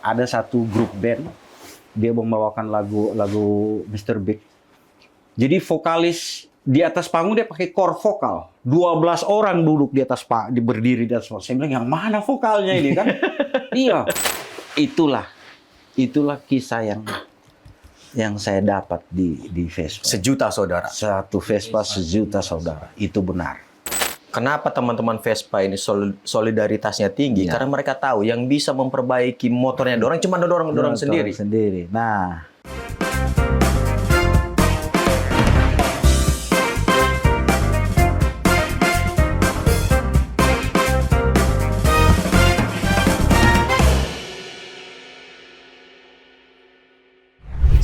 ada satu grup band, dia membawakan lagu Mr. Big. Jadi vokalis di atas panggung dia pakai core vokal. 12 orang duduk di atas berdiri di atas panggung. Saya bilang, yang mana vokalnya ini kan? Iya. Itulah kisah yang saya dapat di Vespa. Sejuta saudara. Satu Vespa sejuta saudara. Itu benar. Kenapa teman-teman Vespa ini solidaritasnya tinggi? Ya. Karena mereka tahu yang bisa memperbaiki motornya dorong cuma dorong sendiri. Nah,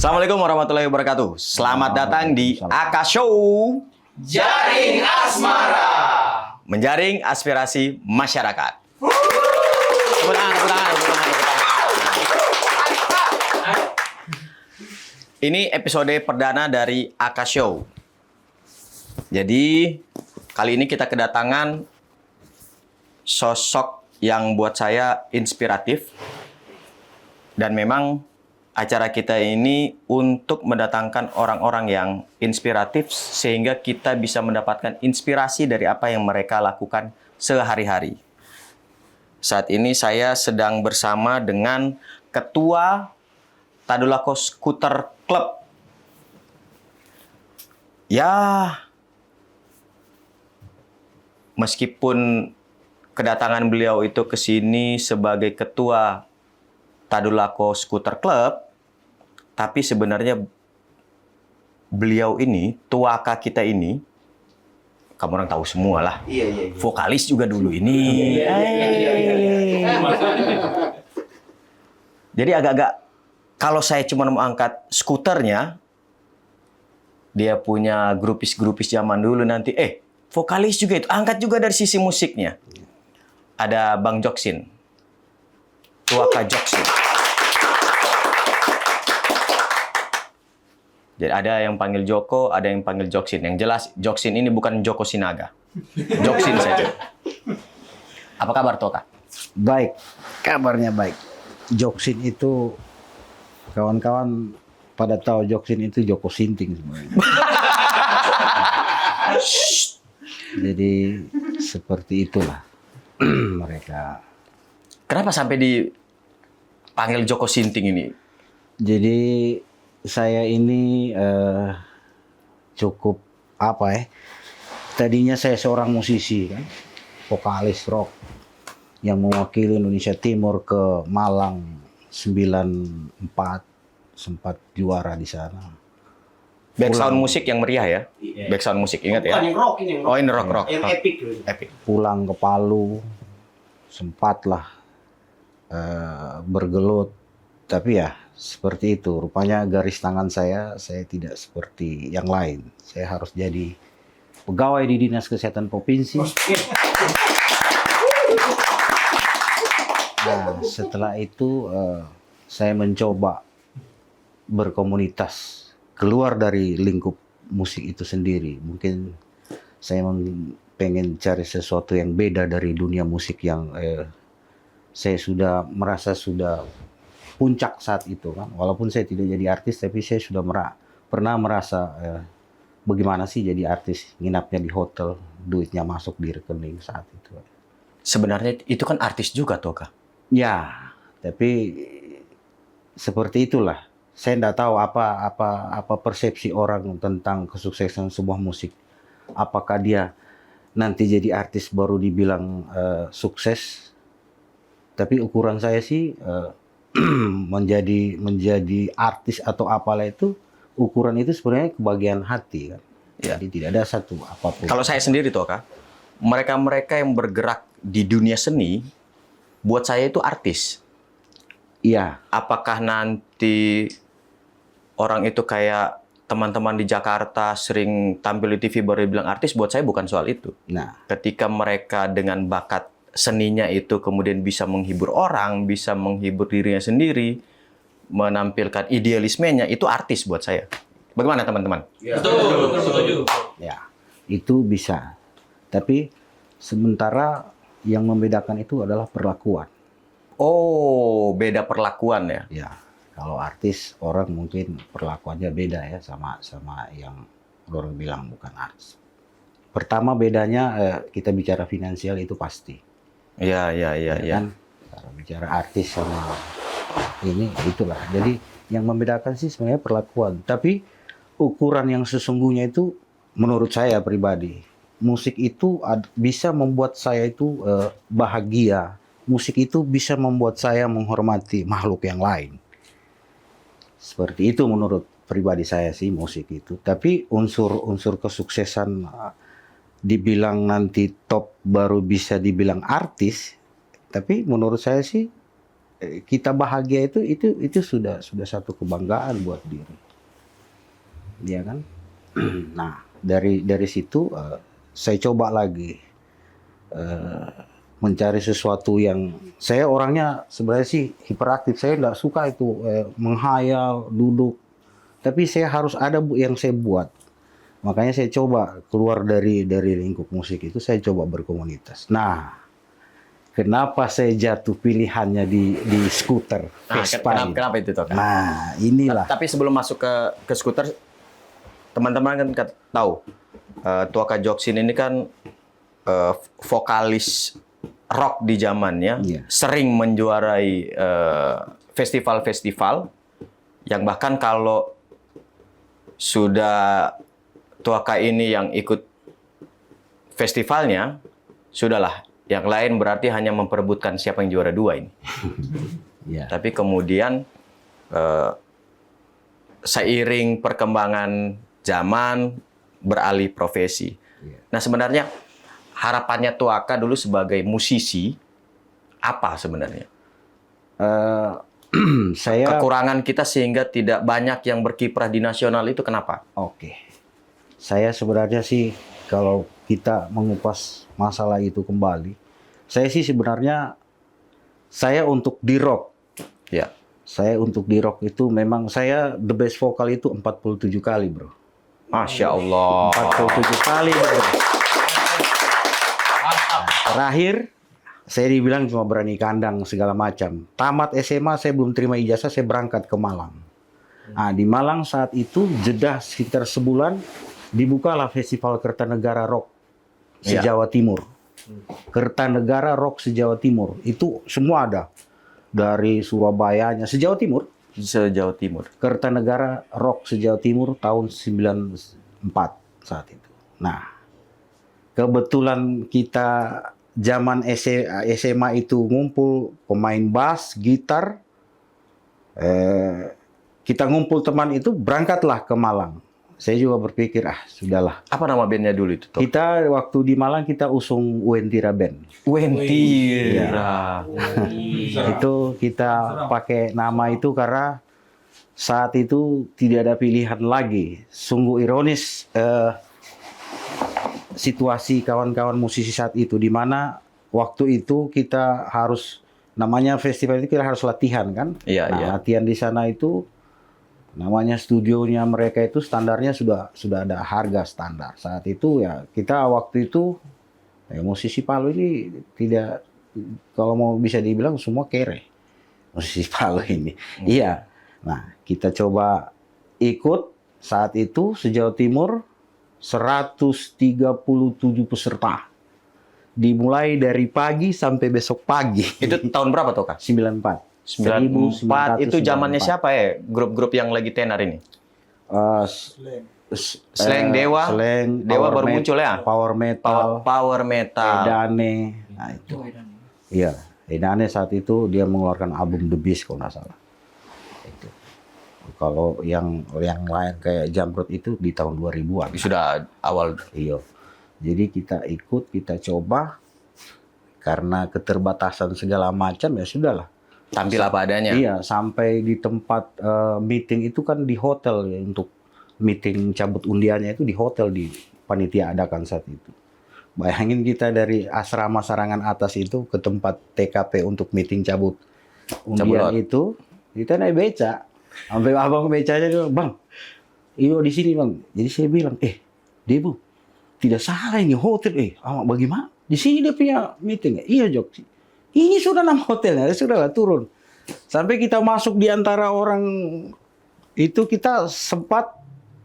Assalamualaikum warahmatullahi wabarakatuh. Selamat datang di AK Show. Jaring Asmara. Menjaring aspirasi masyarakat. Ini episode perdana dari AK Show. Jadi, kali ini kita kedatangan sosok yang buat saya inspiratif. Dan memang acara kita ini untuk mendatangkan orang-orang yang inspiratif sehingga kita bisa mendapatkan inspirasi dari apa yang mereka lakukan sehari-hari. Saat ini saya sedang bersama dengan Ketua Tadulako Scooter Club. Ya, meskipun kedatangan beliau itu ke sini sebagai Ketua Tadulako Scooter Club, tapi sebenarnya beliau ini, tuaka kita ini, kamu orang tahu semua lah. Iya. Vokalis juga dulu ini. Jadi agak-agak, kalau saya cuma mau angkat skuternya, dia punya grupis-grupis zaman dulu nanti, vokalis juga itu, angkat juga dari sisi musiknya. Ada Bang Joksin, tuaka Joksin. Jadi ada yang panggil Joko, ada yang panggil Joksin. Yang jelas Joksin ini bukan Joko Sinaga. Joksin saja. Apa kabar Toka? baik. Kabarnya baik. Joksin itu, kawan-kawan pada tahu Joksin itu Joko Sinting sebenarnya. Jadi seperti itulah mereka. Kenapa sampai dipanggil Joko Sinting ini? Jadi saya ini cukup tadinya saya seorang musisi kan, vokalis rock yang mewakili Indonesia Timur ke Malang 94, sempat juara di sana. Background musik yang meriah ya? Iya. Background musik, ingat ya? Bukan yang rock ini. Oh, ini rock. Yang epic gitu. Epic. Pulang ke Palu, sempatlah bergelut, tapi ya seperti itu. Rupanya garis tangan saya tidak seperti yang lain. Saya harus jadi pegawai di Dinas Kesehatan Provinsi. Nah, setelah itu saya mencoba berkomunitas keluar dari lingkup musik itu sendiri. Mungkin saya pengen cari sesuatu yang beda dari dunia musik yang saya sudah merasa sudah puncak saat itu kan. Walaupun saya tidak jadi artis, tapi saya sudah pernah merasa bagaimana sih jadi artis, nginapnya di hotel, duitnya masuk di rekening saat itu. Sebenarnya itu kan artis juga, Toka. Ya, tapi seperti itulah. Saya tidak tahu apa persepsi orang tentang kesuksesan sebuah musik. Apakah dia nanti jadi artis baru dibilang sukses? Tapi ukuran saya sih menjadi artis atau apalah itu, ukuran itu sebenarnya kebahagiaan hati kan. Ya. Jadi tidak ada satu apapun. Kalau saya sendiri, Toka, mereka-mereka yang bergerak di dunia seni, buat saya itu artis. Iya. Apakah nanti orang itu kayak teman-teman di Jakarta sering tampil di TV baru bilang artis, buat saya bukan soal itu. Nah, Ketika mereka dengan bakat seninya itu kemudian bisa menghibur orang, bisa menghibur dirinya sendiri, menampilkan idealismenya, itu artis buat saya. Bagaimana teman-teman? Betul, setuju. ya, itu bisa. Tapi sementara yang membedakan itu adalah perlakuan. Oh, beda perlakuan ya. Ya, kalau artis orang mungkin perlakuannya beda ya sama yang orang bilang bukan artis. Pertama bedanya kita bicara finansial itu pasti. Iya. Ya kan? Kalau bicara artis sama ini itulah. Jadi yang membedakan sih sebenarnya perlakuan. Tapi ukuran yang sesungguhnya itu menurut saya pribadi, musik itu bisa membuat saya itu bahagia. Musik itu bisa membuat saya menghormati makhluk yang lain. Seperti itu menurut pribadi saya sih musik itu. Tapi unsur kesuksesan dibilang nanti top baru bisa dibilang artis. Tapi menurut saya sih kita bahagia itu sudah satu kebanggaan buat diri. Iya kan? Nah, dari situ saya coba lagi mencari sesuatu yang saya orangnya sebenarnya sih hiperaktif. Saya nggak suka itu menghayal, duduk. Tapi saya harus ada yang saya buat. Makanya saya coba keluar dari lingkup musik itu, saya coba berkomunitas. Nah, kenapa saya jatuh pilihannya di skuter Vespa? Kenapa itu Toka? Nah, inilah. Tapi sebelum masuk ke skuter, teman-teman kan tahu Tuaka Joksin ini kan vokalis rock di zamannya, sering menjuarai festival-festival yang bahkan kalau sudah Tuaka ini yang ikut festivalnya, sudahlah. Yang lain berarti hanya memperebutkan siapa yang juara 2 ini. Tapi kemudian seiring perkembangan zaman beralih profesi. Nah sebenarnya harapannya Tuaka dulu sebagai musisi apa sebenarnya? Kekurangan kita sehingga tidak banyak yang berkiprah di nasional itu kenapa? Oke. Saya sebenarnya sih kalau kita mengupas masalah itu kembali, saya sih sebenarnya saya untuk di rock. Ya. Saya untuk di rock itu memang saya the best vokal itu 47 kali, Bro. Masya Allah. 47 kali, Bro. Terakhir saya dibilang cuma berani kandang segala macam. Tamat SMA saya belum terima ijazah, saya berangkat ke Malang. Nah, di Malang saat itu jeda sekitar sebulan dibukalah Festival Kertanegara Rock se-Jawa Timur. Kertanegara Rock se-Jawa Timur. Itu semua ada. Dari Surabayanya, se-Jawa Timur. Se-Jawa Timur. Kertanegara Rock se-Jawa Timur tahun 94 saat itu. Nah, kebetulan kita zaman SMA itu ngumpul pemain bass, gitar. Kita ngumpul teman itu berangkatlah ke Malang. Saya juga berpikir, sudahlah. Apa nama bandnya dulu itu? Kita waktu di Malang kita usung Wentira Band. Wentira. Itu kita pakai nama itu karena saat itu tidak ada pilihan lagi. Sungguh ironis situasi kawan-kawan musisi saat itu, di mana waktu itu kita harus, namanya festival itu kita harus latihan kan? Latihan di sana itu namanya studionya mereka itu standarnya sudah ada harga standar. Saat itu ya kita waktu itu musisi Palu ini tidak, kalau mau bisa dibilang semua kere musisi Palu ini. Iya. Nah, kita coba ikut saat itu se-Jawa Timur 137 peserta. Dimulai dari pagi sampai besok pagi. Itu tahun berapa tuh, Kak? 94. 94 itu zamannya siapa ya? Grup-grup yang lagi tenar ini? Slang Dewa. Slang, Dewa baru muncul ya? Power Metal. Power Metal. Edane. Nah itu. Iya, Edane saat itu dia mengeluarkan album The Beast kalau nggak salah. Itu. Kalau yang lain kayak Jamrud itu di tahun 2000-an. Sudah awal. Iya. Jadi kita ikut, kita coba. Karena keterbatasan segala macam ya sudahlah. Tampil apa adanya. Iya, sampai di tempat meeting itu kan di hotel ya, untuk meeting cabut undiannya itu di hotel di panitia adakan saat itu. Bayangin kita dari asrama Sarangan Atas itu ke tempat TKP untuk meeting cabut undian itu, kita naik beca. Sampai abang becanya dia bilang, "Bang, iyo di sini, Bang." Jadi saya bilang, Debu, tidak salah ini hotel, bagaimana? Di sini dia punya meeting. Iya, Jok. Ini sudah nama hotelnya, sudahlah turun. Sampai kita masuk di antara orang itu kita sempat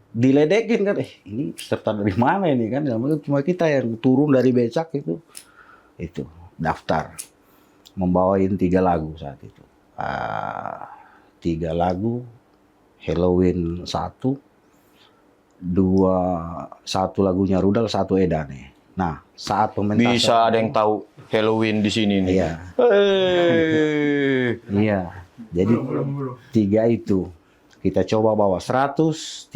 diledekin kan, ini peserta dari mana ini kan? Cuma kita yang turun dari becak itu daftar, membawain 3 lagu saat itu. 3 lagu, Halloween 1, 1 lagunya Rudal, 1 Edane. Nah, saat pementasan Bisa ada yang tahu Halloween di sini nih. Iya. Iya. Jadi 3 itu kita coba bawa 137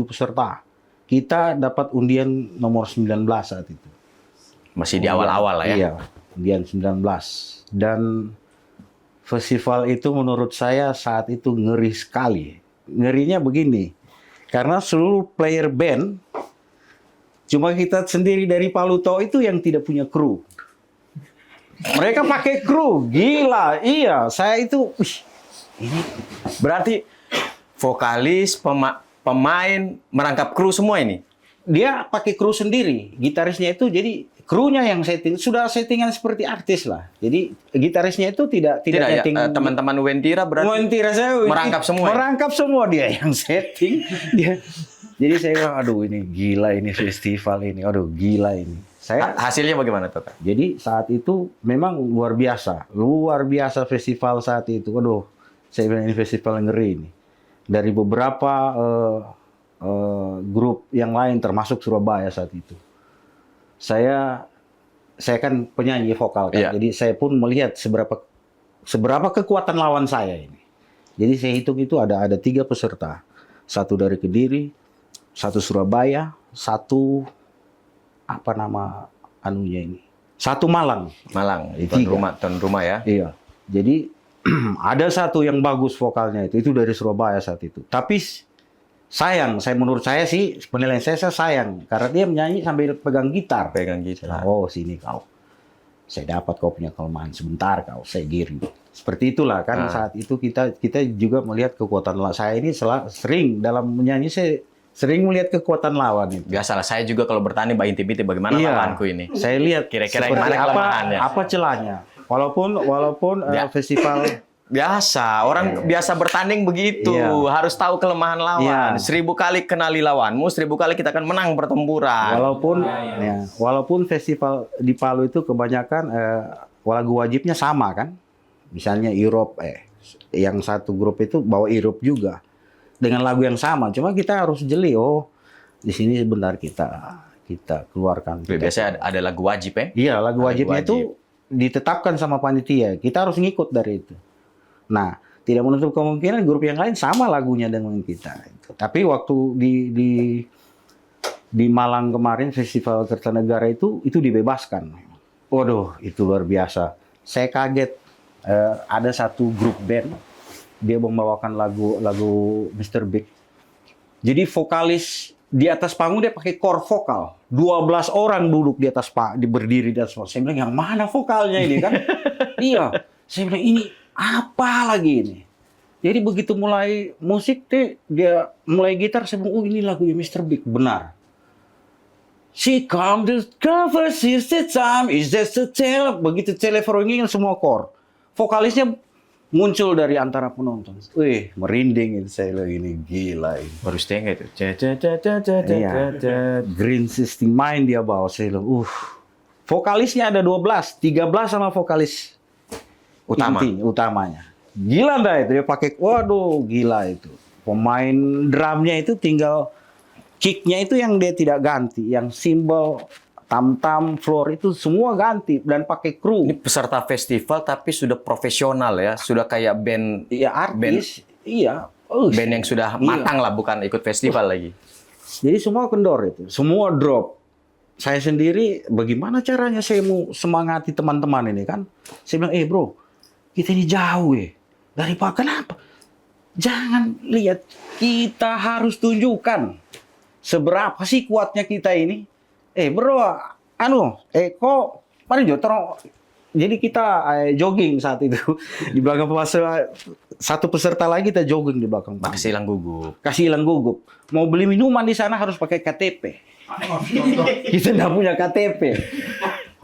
peserta. Kita dapat undian nomor 19 saat itu. Masih di awal-awal lah ya. Iya, undian 19. Dan festival itu menurut saya saat itu ngeri sekali. Ngerinya begini. Karena seluruh player band cuma kita sendiri dari Paluto itu yang tidak punya kru. Mereka pakai kru, gila. Iya, saya itu ini Berarti vokalis, pemain merangkap kru semua ini. dia pakai kru sendiri. Gitarisnya itu jadi krunya yang setting, sudah settingan seperti artis lah. Jadi gitarisnya itu tidak ya, setting. teman-teman Wentira berarti Mentira saya merangkap semua ya? Merangkap semua dia yang setting. Dia. Jadi saya bilang, aduh ini gila ini festival ini. Aduh gila ini. hasilnya bagaimana tuh, Kak? Jadi saat itu memang luar biasa festival saat itu. Aduh, saya bilang ini festival yang ngeri ini. Dari beberapa grup yang lain termasuk Surabaya saat itu. Saya kan penyanyi vokal kan. Iya. Jadi saya pun melihat seberapa kekuatan lawan saya ini. Jadi saya hitung itu ada 3 peserta. 1 dari Kediri, 1 Surabaya, 1 apa nama anunya ini? 1 Malang. Malang, Jadi tuan rumah ya. Iya. Jadi ada 1 yang bagus vokalnya itu dari Surabaya saat itu. Tapi sayang, menurut saya sih penilaian saya sayang karena dia menyanyi sambil pegang gitar. Pegang gitar. Oh, sini kau. Saya dapat kau punya kelemahan sebentar kau, saya giring. Seperti itulah kan saat itu kita juga melihat kekuatan lawan. Saya ini sering dalam menyanyi saya sering melihat kekuatan lawan itu. Biasalah, saya juga kalau bertanding Mbak Intimity bagaimana lawanku ini. Saya lihat Kira-kira seperti gimana kelemahannya. apa celahnya. Walaupun festival Biasa, orang biasa bertanding begitu. Iya. Harus tahu kelemahan lawan. Iya. 1000 kali kenali lawanmu, 1000 kali kita akan menang pertempuran. Walaupun festival di Palu itu kebanyakan lagu wajibnya sama kan. Misalnya Europe, yang satu grup itu bawa Europe juga dengan lagu yang sama. Cuma kita harus jeli, di sini sebentar kita keluarkan. Biasanya ada lagu wajib ya? Iya, lagu Lagu wajibnya wajib. itu ditetapkan sama panitia. Kita harus ngikut dari itu. Nah, tidak menutup kemungkinan grup yang lain sama lagunya dengan kita. Tapi waktu di Malang kemarin Festival Kertanegara itu dibebaskan. Waduh, itu luar biasa. Saya kaget. Ada 1 grup band dia membawakan lagu Mr. Big. Jadi vokalis di atas panggung dia pakai core vokal. 12 orang duduk di atas berdiri di atas panggung. Saya bilang yang mana vokalnya ini kan? Iya. Saya bilang ini apa lagi ini? Jadi begitu mulai musik dia mulai gitar saya bilang ini lagunya Mr. Big benar. She come to cover she's the time is just a tale. Begitu telefonnya semua core. Vokalisnya muncul dari antara penonton. Wih, merinding itu saya bilang ini gila ini. Baru setengah itu. Iya. Green System Mind dia bawa. Saya bilang, vokalisnya ada 12, 13 sama vokalis utamanya. Gila dah itu dia pakai, waduh gila itu. Pemain drumnya itu tinggal kicknya itu yang dia tidak ganti, yang cymbal, tam-tam, floor itu semua ganti dan pakai kru. Ini peserta festival tapi sudah profesional ya, sudah kayak band. Iya artis, iya. Band yang sudah matang lah, bukan ikut festival lagi. Jadi semua kendor itu, semua drop. Saya sendiri, bagaimana caranya saya mau semangati teman-teman ini kan? Saya bilang, bro, kita ini jauh dari Pak. Kenapa? Jangan lihat, kita harus tunjukkan seberapa sih kuatnya kita ini. Bro, kok mari jotor. Jadi kita jogging saat itu di belakang satu peserta lagi kita jogging di belakang. Kasih hilang gugup. Mau beli minuman di sana harus pakai KTP. Kita nggak punya KTP.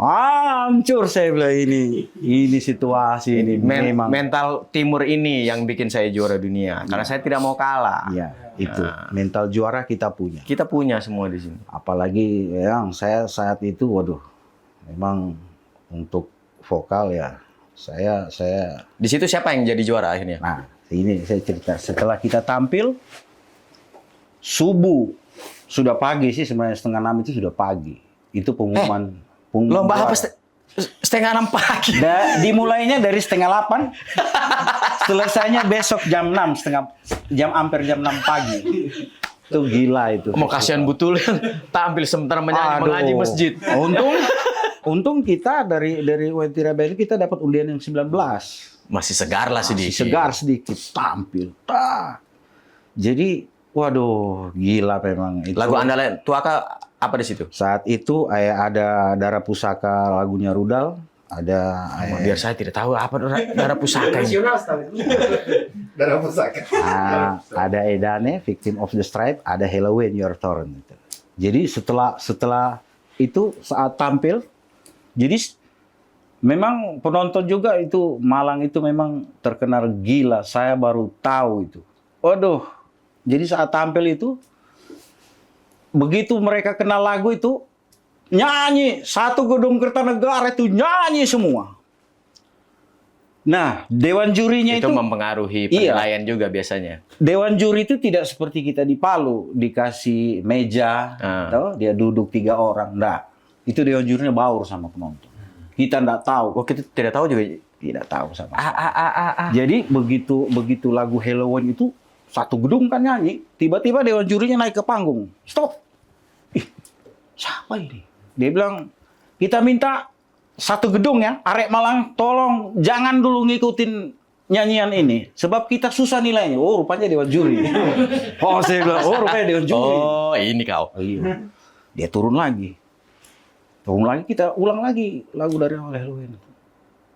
Hancur saya bilang ini situasi ini memang. Mental timur ini yang bikin saya juara dunia. Karena saya tidak mau kalah. Iya, itu mental juara kita punya. Kita punya semua di sini. Apalagi yang saya saat itu, waduh, memang untuk vokal ya saya. Di situ siapa yang jadi juara akhirnya? Nah, ini saya cerita. Setelah kita tampil subuh, sudah pagi sih sebenarnya 5:30 itu sudah pagi. Itu pengumuman. Lomba apa juara. 5:30 pagi? Dimulainya dari 7:30, selesainya besok jam 6, hampir jam 6 pagi. Itu gila itu. Mau kasihan betul tampil sementara mengaji masjid. Untung kita dari Wentira Band kita dapat undian yang 19. Masih segar lah sedikit. Segar sedikit tampil. Jadi waduh, gila memang itu. Lagu andalan Tuaka apa di situ? Saat itu ada Dara Pusaka lagunya Rudal, ada Biar saya tidak tahu apa darah pusaka ini. Darah pusaka. ada Edane, Victim of the Stripe, ada Halloween Your Thorn. Jadi setelah itu saat tampil, jadi memang penonton juga itu Malang itu memang terkenal gila. Saya baru tahu itu. Waduh, jadi saat tampil itu begitu mereka kenal lagu itu nyanyi satu gedung Kertanegara itu nyanyi semua. Nah, dewan jurinya Itu itu mempengaruhi penilaian juga biasanya. dewan juri itu tidak seperti kita di Palu dikasih meja, tahu? Dia duduk 3 orang. Nah, itu dewan jurinya baur sama penonton. Kita nggak tahu. Oh, kita tidak tahu juga. Tidak tahu sama. Jadi begitu lagu Halloween itu satu gedung kan nyanyi, tiba-tiba dewan jurinya naik ke panggung. Stop. Ih, siapa ini? Dia bilang, kita minta satu gedung ya, Arek Malang, tolong jangan dulu ngikutin nyanyian ini, sebab kita susah nilainya. Oh, rupanya dewan juri. Oh, saya bilang, oh rupanya dewan juri. Oh, ini kau. Oh, iya. Dia turun lagi, kita ulang lagi lagu dari awal Halloween.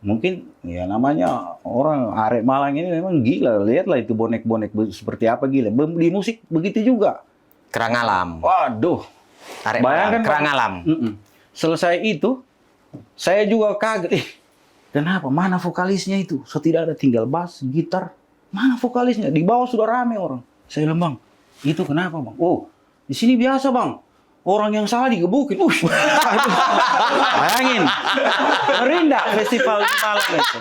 Mungkin ya namanya orang Arek Malang ini memang gila. Lihatlah itu bonek-bonek seperti apa gila. Di musik begitu juga. Kerang alam. Waduh. Arek Bayangkan Malang, kerang alam. Selesai itu, saya juga kaget. Kenapa? Mana vokalisnya itu? So tidak ada, tinggal bass, gitar. Mana vokalisnya? Di bawah sudah rame orang. Saya bilang, Bang, itu kenapa, Bang? Oh, di sini biasa, Bang. Orang yang salah digebukin. Bayangin. Merindak festival di Malang itu.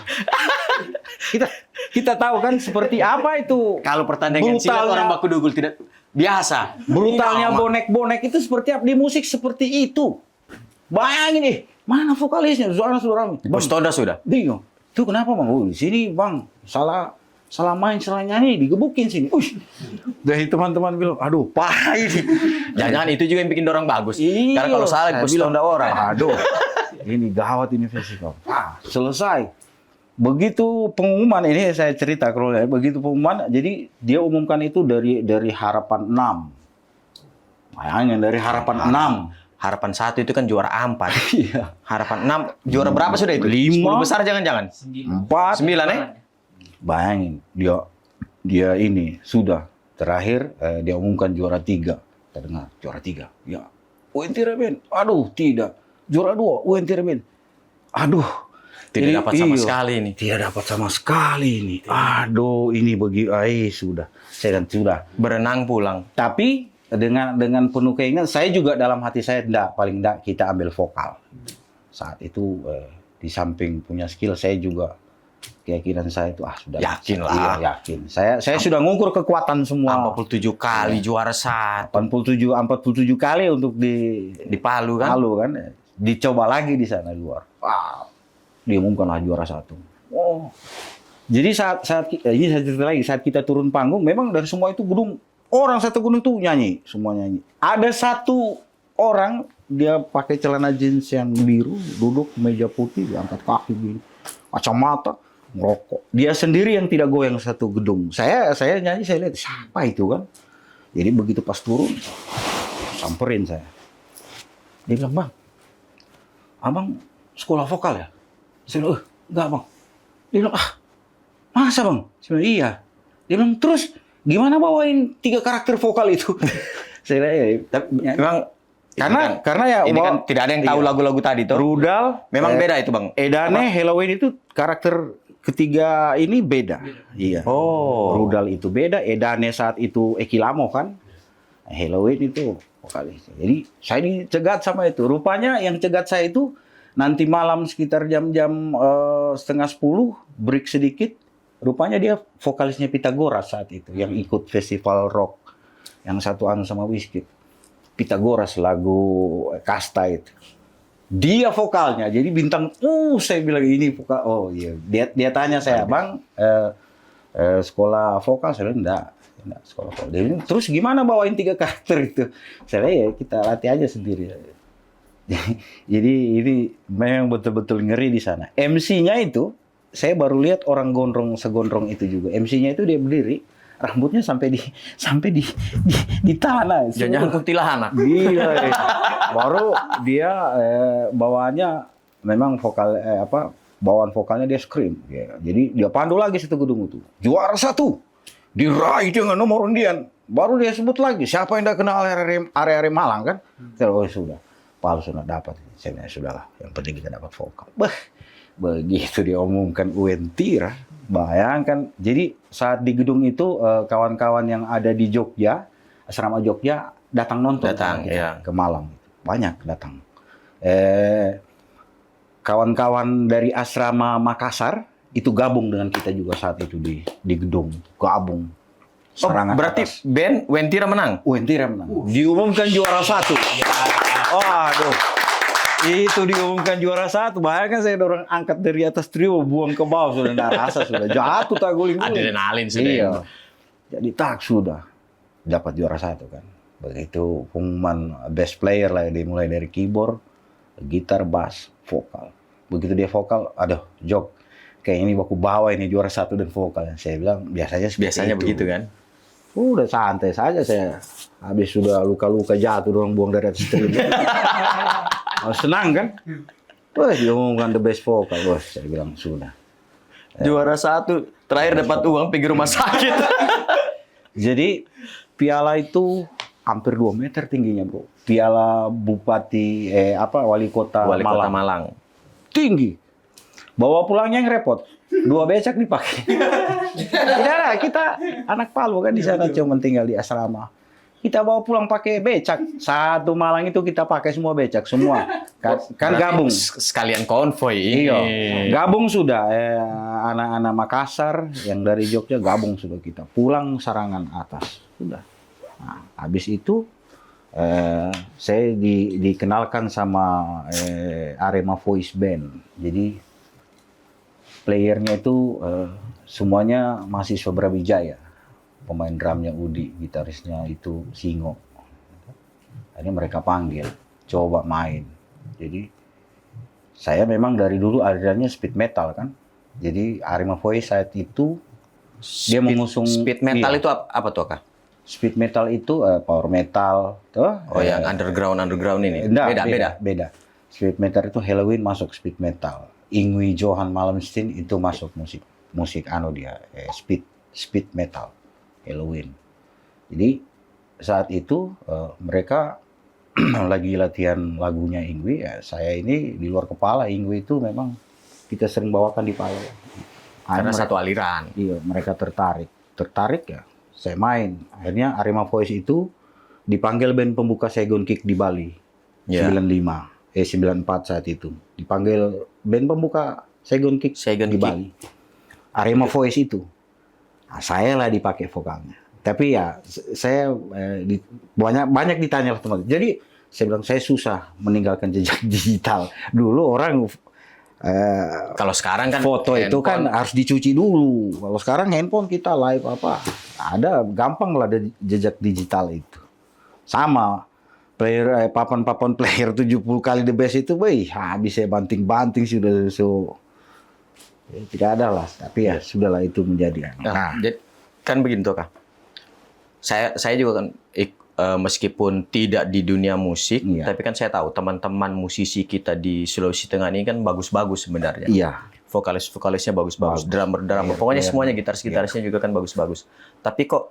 Kita tahu kan seperti apa itu. Kalau pertandingan silat orang baku dugul tidak biasa. Brutalnya bonek-bonek itu seperti apa? Di musik seperti itu. Bayangin mana vokalisnya? Suara rame. Bos Tonda sudah. Bingung. Itu kenapa, Bang? Oh, di sini, Bang. Salah main, salah nyanyi, digebukin sini. Dari teman-teman bilang, aduh, parah ini. Jangan itu juga yang bikin orang bagus. Iya, Karena kalau salah bos Tonda orang. Aduh, ini gawat ini festival. Selesai. Begitu pengumuman ini saya cerita kalau begitu pengumuman, jadi dia umumkan itu dari harapan 6. Bayangin dari harapan 6. Harapan 1 itu kan juara 4. Iya. Harapan 6 juara berapa sudah itu? 5. 10 besar jangan-jangan. 4. 9 Bayangin dia ini sudah terakhir dia umumkan juara 3. Kita dengar juara 3. Ya. Wentira Band. Aduh, tidak. Juara 2 Wentira Band. Aduh. Tidak dapat sama sekali ini. Tidak dapat sama sekali ini. Aduh, ini sudah. Saya kan sudah Berenang pulang. Tapi dengan penuh keinginan, saya juga dalam hati saya paling enggak kita ambil vokal. Saat itu di samping punya skill, saya juga keyakinan saya itu sudah yakin lah. Iya, yakin. Saya sudah ngukur kekuatan semua. 47 kali juara 1. 47 kali untuk di Palu kan? Palu kan. Dicoba lagi di sana luar. Diumumkanlah juara 1. Oh. Jadi ini saya cerita lagi, saat kita turun panggung, memang dari semua itu gedung, orang satu gunung itu nyanyi, semua nyanyi. Ada satu orang, dia pakai celana jeans yang biru, duduk meja putih, diangkat kaki gini, kacamata, ngerokok. Dia sendiri yang tidak goyang satu gedung. Saya nyanyi, saya lihat, siapa itu kan? Jadi begitu pas turun, samperin saya. Dia bilang, Bang, Abang sekolah vokal ya? Saya bilang, enggak, Bang. Dia bilang, masa, Bang? Saya bilang, iya. Dia bilang, terus gimana bawain 3 karakter vokal itu? Saya bilang, Tapi memang Karena ya ini kan tidak ada yang tahu iya. lagu-lagu tadi tuh. Rudal Memang beda itu, Bang. Edane Halloween itu karakter ketiga ini beda. Iya. Oh. Rudal itu beda, Edane saat itu Eki Lamo kan. Halloween itu vokalis. Jadi saya dicegat sama itu. Rupanya yang cegat saya itu nanti malam sekitar jam-jam 9:30 break sedikit. Rupanya dia vokalisnya Pythagoras saat itu yang ikut festival rock yang satu anu sama Wizkid. Pythagoras lagu Kasta itu. Dia vokalnya, jadi bintang. Saya bilang ini vokal. Oh iya, dia tanya saya, Bang, sekolah vokal? Saya bilang enggak sekolah vokal. Dia bilang, terus gimana bawain 3 karakter itu? Saya bilang, ya kita latih aja sendiri. Jadi ini memang betul-betul ngeri di sana. MC-nya itu, saya baru lihat orang gondrong segondrong itu juga. MC-nya itu dia berdiri, rambutnya sampai di tanah. Jangan kuntilanak. Gila. Baru dia bawaannya memang vokal bawaan vokalnya dia scream. Ya. Jadi dia pandu lagi satu gedung itu. Juara 1 diraih dengan nomor undian. Baru dia sebut lagi siapa yang udah kenal area Malang kan? Oh sudah. Palu sudah dapat. Saya bilang sudahlah. Yang penting kita dapat vokal. Begitu dia umumkan Uentira. Bayangkan. Jadi saat di gedung itu kawan-kawan yang ada di Jogja, asrama Jogja datang nonton. Iya. Ke Malang. Banyak datang. Kawan-kawan dari asrama Makassar itu gabung dengan kita juga saat itu di gedung. Gabung. Serangan berarti atas. band Uentira menang? Uentira menang. Diumumkan juara 1. Aduh. Itu diumumkan juara 1. Bayangkan saya dorong angkat dari atas trio, buang ke bawah sudah nggak rasa sudah jatuh tak guling-guling. Adrenalin sudah. Iya. Jadi tak sudah dapat juara 1 kan. Begitu pengumuman best player lah, dimulai dari keyboard, gitar, bass, vokal. Begitu dia vokal, aduh, Jok, kayak ini aku bawa ini juara 1 dan vokal. Saya bilang biasanya Begitu kan? Udah santai saja saya. Habis sudah luka-luka jatuh, dorong buang dari atas trio. Senang kan? Wah, diumumkan the best vocal. Wah, saya bilang sudah. Juara 1, terakhir dapat uang pergi rumah sakit. Jadi piala itu hampir 2 meter tingginya, Bro. Piala Bupati Wali Kota Malang. Tinggi. Bawa pulangnya yang repot. 2 becak dipakai. Tidak ada, kita anak Palu kan di sana cuma tinggal di asrama. Kita bawa pulang pakai becak. Satu Malang itu kita pakai semua becak semua. Kan gabung. Sekalian konvoy. Iya. Gabung sudah anak-anak Makassar yang dari Jogja gabung sudah kita. Pulang Sarangan atas. Sudah. Nah, habis itu saya dikenalkan sama Arema Voice Band. Jadi playernya itu semuanya mahasiswa Brawijaya. Pemain drumnya Udi, gitarisnya itu Singo. Akhirnya mereka panggil, coba main. Jadi saya memang dari dulu alirannya speed metal kan. Jadi Arema Voice saat itu dia mengusung speed metal iya. itu apa tuh, Kak? Speed metal itu power metal, tuh. Oh, yang underground ini. Enggak, Beda. beda. Speed metal itu Halloween masuk speed metal. Ingwi Johan Malmsteen itu masuk musik dia speed metal Halloween. Jadi saat itu mereka lagi latihan lagunya Ingwi, ya saya ini di luar kepala. Ingwi itu memang kita sering bawakan di Palu. Karena satu aliran. Iya, mereka tertarik ya. Saya main. Akhirnya Arema Voice itu dipanggil band pembuka Saigon Kick di Bali. Yeah. 94 saat itu. Dipanggil band pembuka Saigon Kick di Bali. Arema Voice itu. Nah, saya lah dipakai vokalnya. Tapi ya saya banyak ditanya teman. Jadi saya bilang saya susah meninggalkan jejak digital. Dulu orang kalau sekarang kan foto itu kan harus dicuci dulu. Kalau sekarang handphone kita live ada gampang lah ada jejak digital itu. Sama player papan player 70 kali the best itu, habis saya banting-banting sudah tidak ada lah. Tapi ya sudahlah itu menjadi. Nah, kan begitu Kak. Saya juga kan meskipun tidak di dunia musik, tapi kan saya tahu teman-teman musisi kita di Sulawesi Tengah ini kan bagus-bagus sebenarnya. Iya. Vokalis-vokalisnya bagus-bagus, drummer, pokoknya semuanya gitarisnya juga kan bagus-bagus. Tapi kok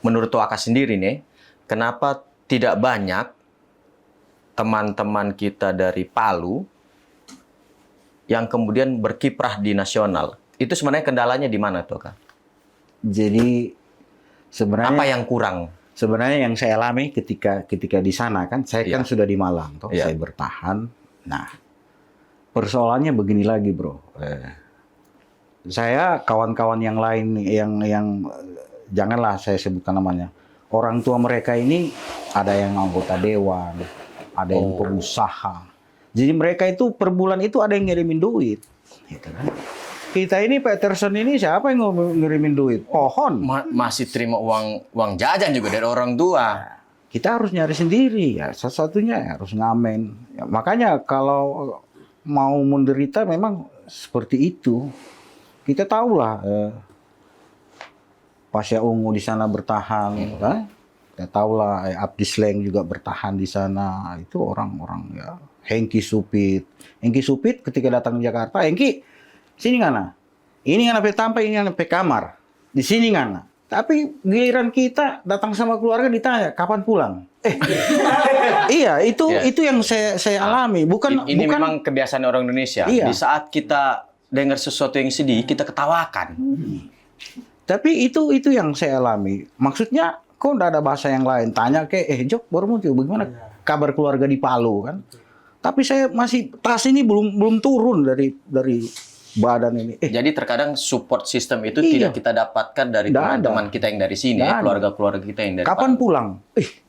menurut Waka sendiri nih, kenapa tidak banyak teman-teman kita dari Palu yang kemudian berkiprah di nasional. Itu sebenarnya kendalanya di mana tuh, Kak? Jadi sebenarnya Apa yang kurang? sebenarnya yang saya alami ketika di sana kan, saya kan sudah di Malang, toh Iya. saya bertahan. Nah, persoalannya begini lagi, bro. Saya kawan-kawan yang lain yang janganlah saya sebutkan namanya. Orang tua mereka ini ada yang anggota dewan, ada yang pengusaha. Jadi mereka itu per bulan itu ada yang ngirimin duit, gitu kan. Kita ini Peterson ini siapa yang ngirimin duit? Pohon. Masih terima uang jajan juga dari orang tua. Kita harus nyari sendiri ya. Satu-satunya ya, harus ngamen. Ya, makanya kalau mau menderita memang seperti itu. Kita tahulah Pasya Ungu di sana bertahan, kan? Kita tahulah Abdi Sleng juga bertahan di sana. Itu orang-orang ya. Hengki Supit ketika datang ke Jakarta, Hengki sini ngana. Ini ngana pe tampai, ini ngana pe kamar. Di sini ngana. Tapi giliran kita datang sama keluarga ditanya kapan pulang. Iya, itu yang saya alami. Bukan Ini bukan memang kebiasaan orang Indonesia. Iya. Di saat kita dengar sesuatu yang sedih, kita ketawakan. Tapi itu yang saya alami. Maksudnya kok enggak ada bahasa yang lain. Tanya ke Jok baru muncul bagaimana kabar keluarga di Palu kan. Tapi saya masih tas ini belum turun dari badan ini. Jadi terkadang support system itu Iya. tidak kita dapatkan dari Nggak teman-teman ada. kita yang dari sini, Nggak ada. keluarga-keluarga kita yang dari Kapan Palu. pulang?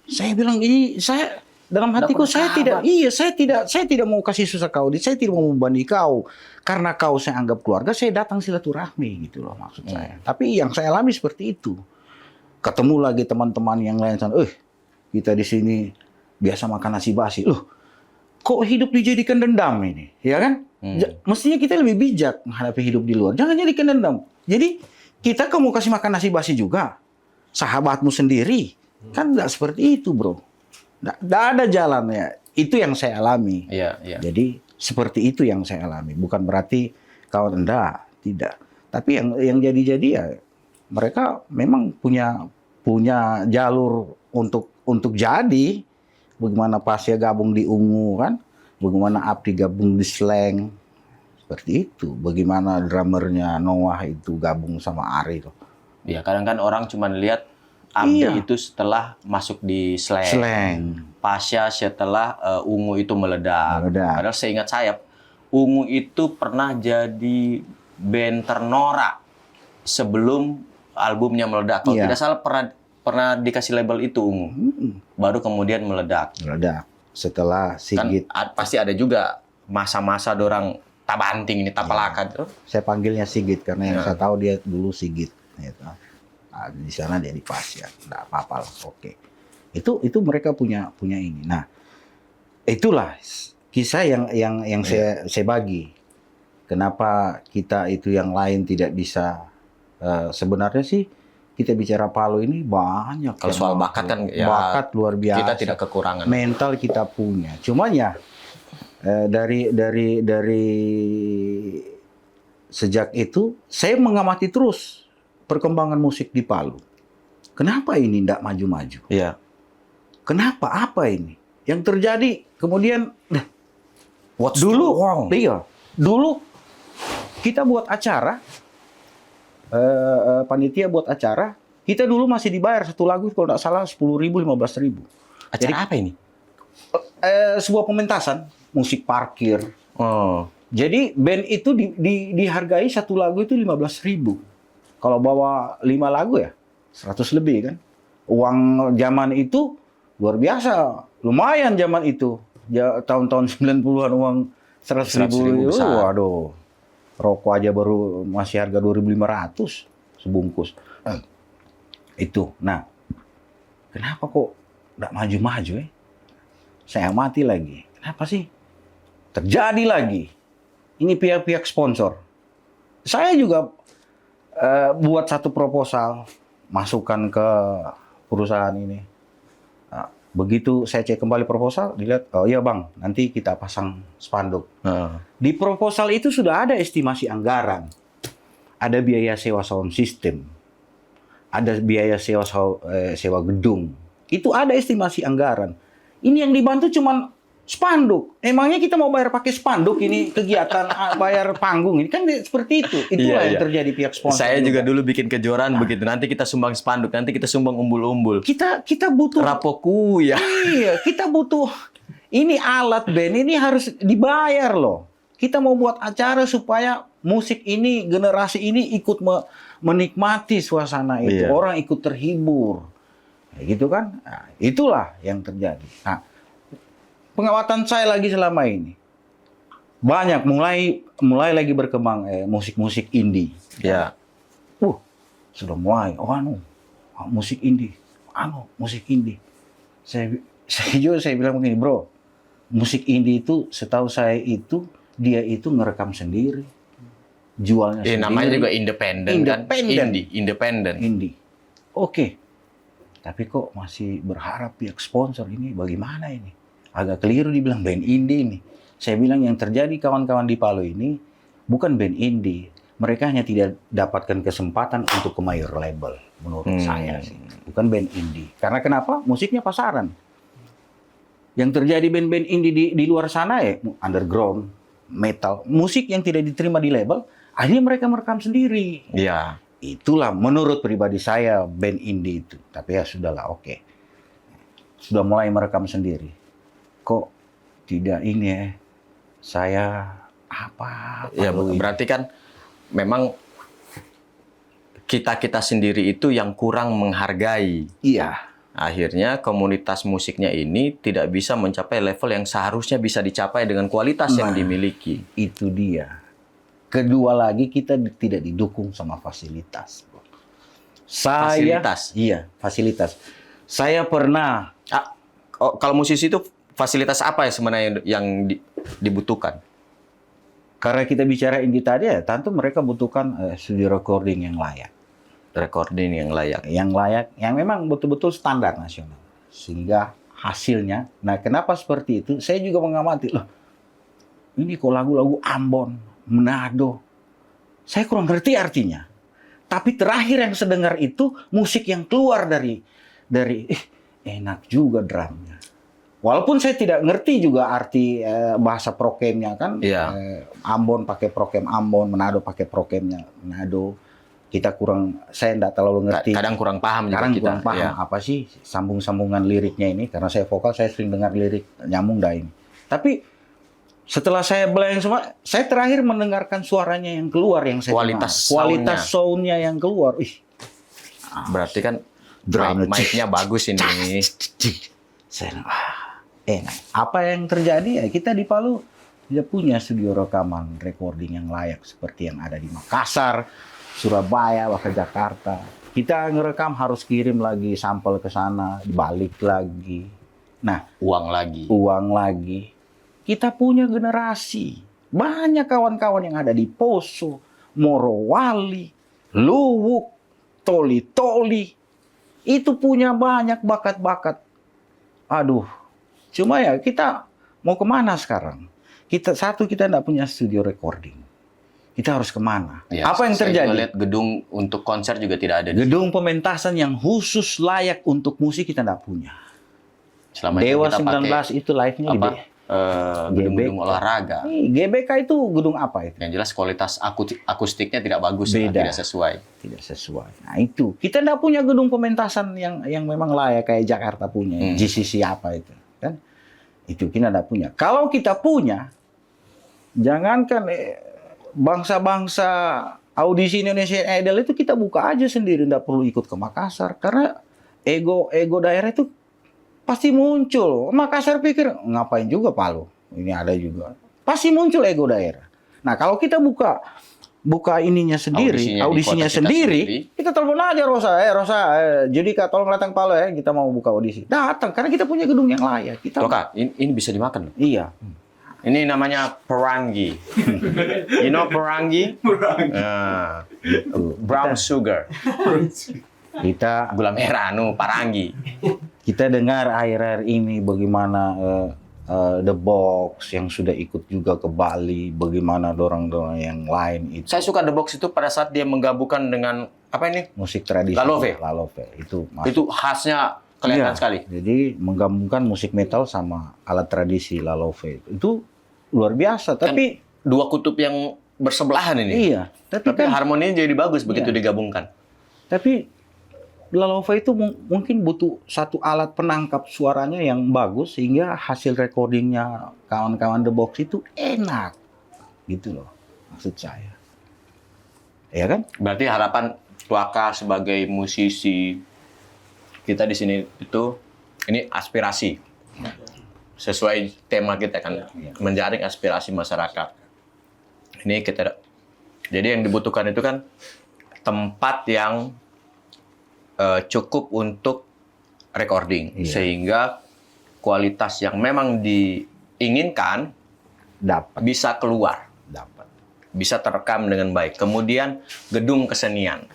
Saya bilang ini saya dalam hatiku Dapat saya kabar. saya tidak mau kasih susah kau, saya tidak mau membebani kau. Karena kau saya anggap keluarga, saya datang silaturahmi gitu loh maksud saya. Tapi yang saya alami seperti itu. Ketemu lagi teman-teman yang lain sana, kita di sini biasa makan nasi basi. Loh, kok hidup dijadikan dendam ini? Ya kan? Mestinya kita lebih bijak menghadapi hidup di luar. Jangan jadikan dendam. Jadi kita kamu kasih makan nasi basi juga. Sahabatmu sendiri. Kan nggak seperti itu, bro. Nggak ada jalannya. Itu yang saya alami. Iya, iya. Jadi seperti itu yang saya alami. Bukan berarti kawan tidak. Tapi yang jadi ya mereka memang punya jalur untuk jadi. Bagaimana Pasya gabung di Ungu kan? Bagaimana Abdi gabung di Sleng. Seperti itu. Bagaimana drummernya Noah itu gabung sama Ari tuh. Iya, kadang kan orang cuma lihat Abdi Iya. itu setelah masuk di Sleng. Sleng. Pasya setelah Ungu itu meledak. Meledak. Padahal seingat saya, Ungu itu pernah jadi band ternora sebelum albumnya meledak. Kalau Iya. tidak salah pernah dikasih label itu Ungu. Baru kemudian meledak. Meledak. Setelah Sigit. Kan pasti ada juga masa-masa dorang tabanting ini tapalakan tuh. Saya panggilnya Sigit karena yang saya tahu dia dulu Sigit. Gitu. Nah, di sana dia di Pasya. Nggak apa-apa lah. Oke. Itu mereka punya ini. Nah, itulah kisah yang saya bagi. Kenapa kita itu yang lain tidak bisa? Sebenarnya sih kita bicara Palu ini banyak. Kalau yang soal mampu. bakat kan ya bakat luar biasa. kita tidak kekurangan. Mental kita punya. Cuman ya dari sejak itu saya mengamati terus perkembangan musik di Palu. Kenapa ini tidak maju-maju? Iya. Kenapa? Apa ini? Yang terjadi kemudian What's dulu, wrong? iya, dulu kita buat acara, panitia buat acara, kita dulu masih dibayar satu lagu kalau tidak salah 10.000, 15.000. Acara apa ini? Sebuah pementasan musik parkir. Oh. Jadi band itu dihargai satu lagu itu 15.000. Kalau bawa 5 lagu ya 100 lebih kan. Uang zaman itu luar biasa. Lumayan zaman itu. Tahun-tahun 90-an uang 100.000. besar. Waduh. Rokok aja baru masih harga 2.500 sebungkus. Itu. Nah, kenapa kok nggak maju-maju ya? Saya amati lagi. Kenapa sih? Terjadi lagi. Ini pihak-pihak sponsor. Saya juga buat satu proposal, masukkan ke perusahaan ini. Nah, begitu saya cek kembali proposal, dilihat, oh iya bang, nanti kita pasang spanduk. Di proposal itu sudah ada estimasi anggaran. Ada biaya sewa sound system. Ada biaya sewa gedung. Itu ada estimasi anggaran. Ini yang dibantu cuma Spanduk. Emangnya kita mau bayar pakai spanduk ini kegiatan bayar panggung ini kan seperti itu. Itulah yang terjadi pihak sponsor. Saya juga dulu bikin kejuaraan begitu. Nanti kita sumbang spanduk, nanti kita sumbang umbul-umbul. Kita butuh Rapoku ya. Iya, kita butuh ini alat band ini harus dibayar loh. Kita mau buat acara supaya musik ini generasi ini ikut menikmati suasana itu. Iya. Orang ikut terhibur. Kayak gitu kan? Nah, itulah yang terjadi. Nah, pengamatan saya lagi selama ini banyak mulai lagi berkembang musik-musik indie. Ya. Sudah mulai. Musik indie. Musik indie. Saya bilang begini, bro. Musik indie itu setahu saya itu dia itu ngerekam sendiri. Jualnya sendiri. Namanya juga independen kan? Independen. Indie. Oke. Tapi kok masih berharap pihak sponsor ini bagaimana ini? Agak keliru dibilang band indie ini. Saya bilang yang terjadi kawan-kawan di Palu ini bukan band indie. Mereka hanya tidak dapatkan kesempatan untuk ke major label menurut saya sih. Bukan band indie. Karena kenapa? Musiknya pasaran. Yang terjadi band-band indie di luar sana underground, metal, musik yang tidak diterima di label, akhirnya mereka merekam sendiri. Iya. Itulah menurut pribadi saya band indie itu. Tapi ya sudahlah, oke. Sudah mulai merekam sendiri. Kok tidak ini saya apa Ya ini? berarti kan memang kita sendiri itu yang kurang menghargai. Iya. Akhirnya komunitas musiknya ini tidak bisa mencapai level yang seharusnya bisa dicapai dengan kualitas yang dimiliki. Itu dia. Kedua lagi kita tidak didukung sama fasilitas. Fasilitas? Iya, fasilitas. Saya pernah Kalau musisi itu fasilitas apa ya sebenarnya yang dibutuhkan? karena kita bicara indie tadi tentu mereka butuhkan studio recording yang layak. Recording yang layak. Yang layak, yang memang betul-betul standar nasional. Sehingga hasilnya, nah kenapa seperti itu? Saya juga mengamati, loh ini kok lagu-lagu Ambon, Manado, saya kurang ngerti artinya. Tapi terakhir yang saya dengar itu musik yang keluar dari enak juga drumnya. Walaupun saya tidak ngerti juga arti bahasa prokemnya kan. Iya. Ambon pakai prokem Ambon, Manado pakai prokemnya Manado. Saya enggak terlalu ngerti. Kadang kurang paham juga Kadang kita. kurang paham Ya. apa sih sambung-sambungan liriknya ini. Karena saya vokal, saya sering dengar lirik nyambung dah ini. Tapi setelah saya blank semua, saya terakhir mendengarkan suaranya yang keluar yang saya Kualitas soundnya yang keluar. Berarti kan Drumnya. mic-nya bagus ini. Saya enak. Apa yang terjadi kita di Palu tidak punya studio rekaman recording yang layak seperti yang ada di Makassar, Surabaya, bahkan Jakarta. Kita ngerekam harus kirim lagi sampel ke sana, balik lagi. Nah, Uang lagi. Kita punya generasi. Banyak kawan-kawan yang ada di Poso, Morowali, Luwuk, Toli-Toli. Itu punya banyak bakat-bakat. Aduh, cuma kita mau kemana sekarang? Kita tidak punya studio recording. Kita harus kemana? Ya, Apa yang saya terjadi? juga lihat gedung untuk konser juga tidak ada. Gedung pementasan yang khusus layak untuk musik kita tidak punya. Selama itu Dewa kita pakai 19 itu live-nya di gedung-gedung olahraga. GBK itu gedung apa itu? Yang jelas kualitas akustiknya tidak bagus, Beda. tidak sesuai. Tidak sesuai. Nah itu kita tidak punya gedung pementasan yang memang layak kayak Jakarta punya, GCC apa itu, kan? Itu kita tidak punya. Kalau kita punya, jangankan bangsa-bangsa audisi Indonesia Idol itu kita buka aja sendiri, tidak perlu ikut ke Makassar karena ego daerah itu pasti muncul. Makassar pikir ngapain juga Palu, ini ada juga. Pasti muncul ego daerah. Nah kalau kita buka ininya sendiri, audisinya sendiri, kita telepon aja Rosa, Judika tolong datang Palu kita mau buka audisi. Datang karena kita punya gedung yang layak. Kak, ini bisa dimakan. Iya. Ini namanya perangi. You know perangi? Brown sugar. Kita Gula merah, parangi. Kita dengar akhir-akhir ini bagaimana The Box yang sudah ikut juga ke Bali, bagaimana dorong-dorong yang lain itu. Saya suka The Box itu pada saat dia menggabungkan dengan apa ini? Musik tradisional. Lalove. Itu Itu khasnya kelihatan Iya, sekali. Jadi menggabungkan musik metal sama alat tradisi lalove itu luar biasa. Tapi Dua kutub yang bersebelahan ini. iya, tapi Tapi kan harmoninya jadi bagus begitu Iya. digabungkan. tapi lalove itu mungkin butuh satu alat penangkap suaranya yang bagus sehingga hasil recordingnya kawan-kawan The Box itu enak, gitu loh maksud saya. Ya kan? Berarti harapan Tuaka sebagai musisi kita di sini itu ini aspirasi sesuai tema kita kan, menjaring aspirasi masyarakat. Ini kita, jadi yang dibutuhkan itu kan tempat yang cukup untuk recording, Iya. sehingga kualitas yang memang diinginkan Dapat. bisa keluar, bisa terekam dengan baik. Kemudian gedung kesenian.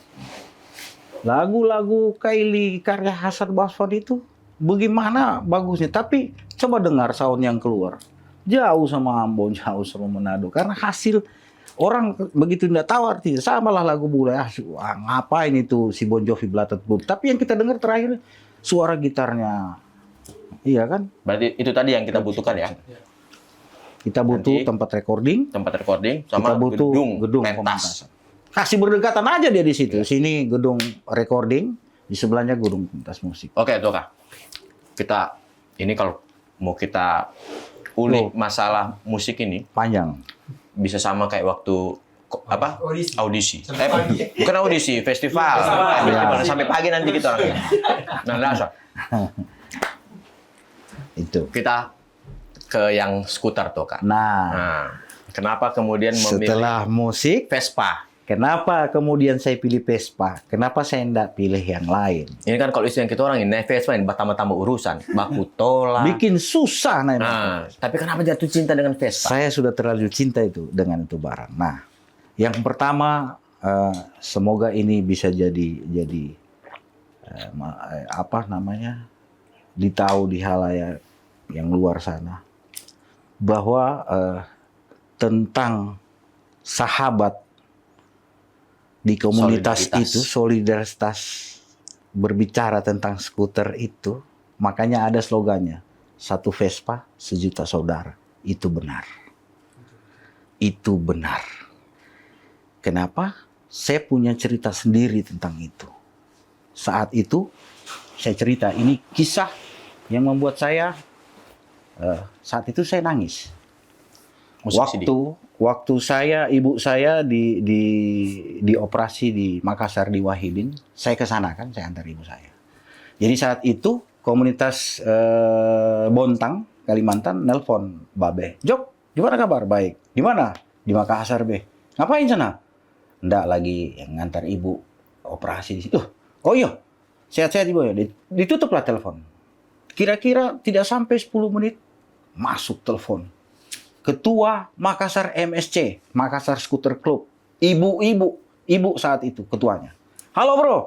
Lagu-lagu Kylie karya Hasan Basfat itu bagaimana bagusnya, tapi coba dengar sound yang keluar. Jauh sama Ambon, jauh sama Manado. Karena hasil orang begitu tidak tahu artinya. Samalah lagu bule, ngapain itu si Bon Jovi Blooded Blue. Tapi yang kita dengar terakhir suara gitarnya. Iya kan? Berarti itu tadi yang kita butuhkan ya. Kita butuh Nanti- tempat recording, Tempat recording sama kita butuh gedung pentas. pementasan. Kasih berdekatan aja dia di situ. Sini gedung recording, di sebelahnya gedung pentas musik. Oke, Toka. Kita ini kalau mau kita ulik masalah musik ini Panjang. bisa sama kayak waktu apa? Audisi. Sampai pagi. Bukan audisi, festival. Festival. Sampai pagi nanti kita orangnya. Nah, langsung. Itu. Kita ke yang skuter, Toka. Nah, Nah, kenapa kemudian memilih setelah musik, Vespa? kenapa kemudian saya pilih Vespa? Kenapa saya tidak pilih yang lain? Ini kan kalau istilah kita orang ini naik Vespa ini tambah-tambah urusan, baku tolak. Bikin susah naik motor. Nah, tapi kenapa jatuh cinta dengan Vespa? Saya sudah terlalu cinta itu dengan itu barang. Nah, yang pertama semoga ini bisa jadi apa namanya, ditahu di halayak yang luar sana bahwa tentang sahabat di komunitas Solidaritas. itu, solidaritas berbicara tentang skuter itu, makanya ada slogannya, 1 Vespa, 1.000.000 saudara. Itu benar. Itu benar. Kenapa? Saya punya cerita sendiri tentang itu. Saat itu, saya cerita, ini kisah yang membuat saya, saat itu saya nangis. Musik CD. Waktu saya, ibu saya dioperasi di Makassar di Wahidin, saya ke sana kan, saya antar ibu saya. Jadi saat itu komunitas Bontang, Kalimantan, nelpon Babe. Jok, gimana kabar? Baik. Di mana? Di Makassar, Be. Ngapain sana? Nggak, lagi yang ngantar ibu operasi di situ. Oh iya, sehat-sehat ibu ya. Ditutuplah telepon. Kira-kira tidak sampai 10 menit, masuk telepon. Ketua Makassar MSC, Makassar Scooter Club. Ibu saat itu ketuanya. Halo bro,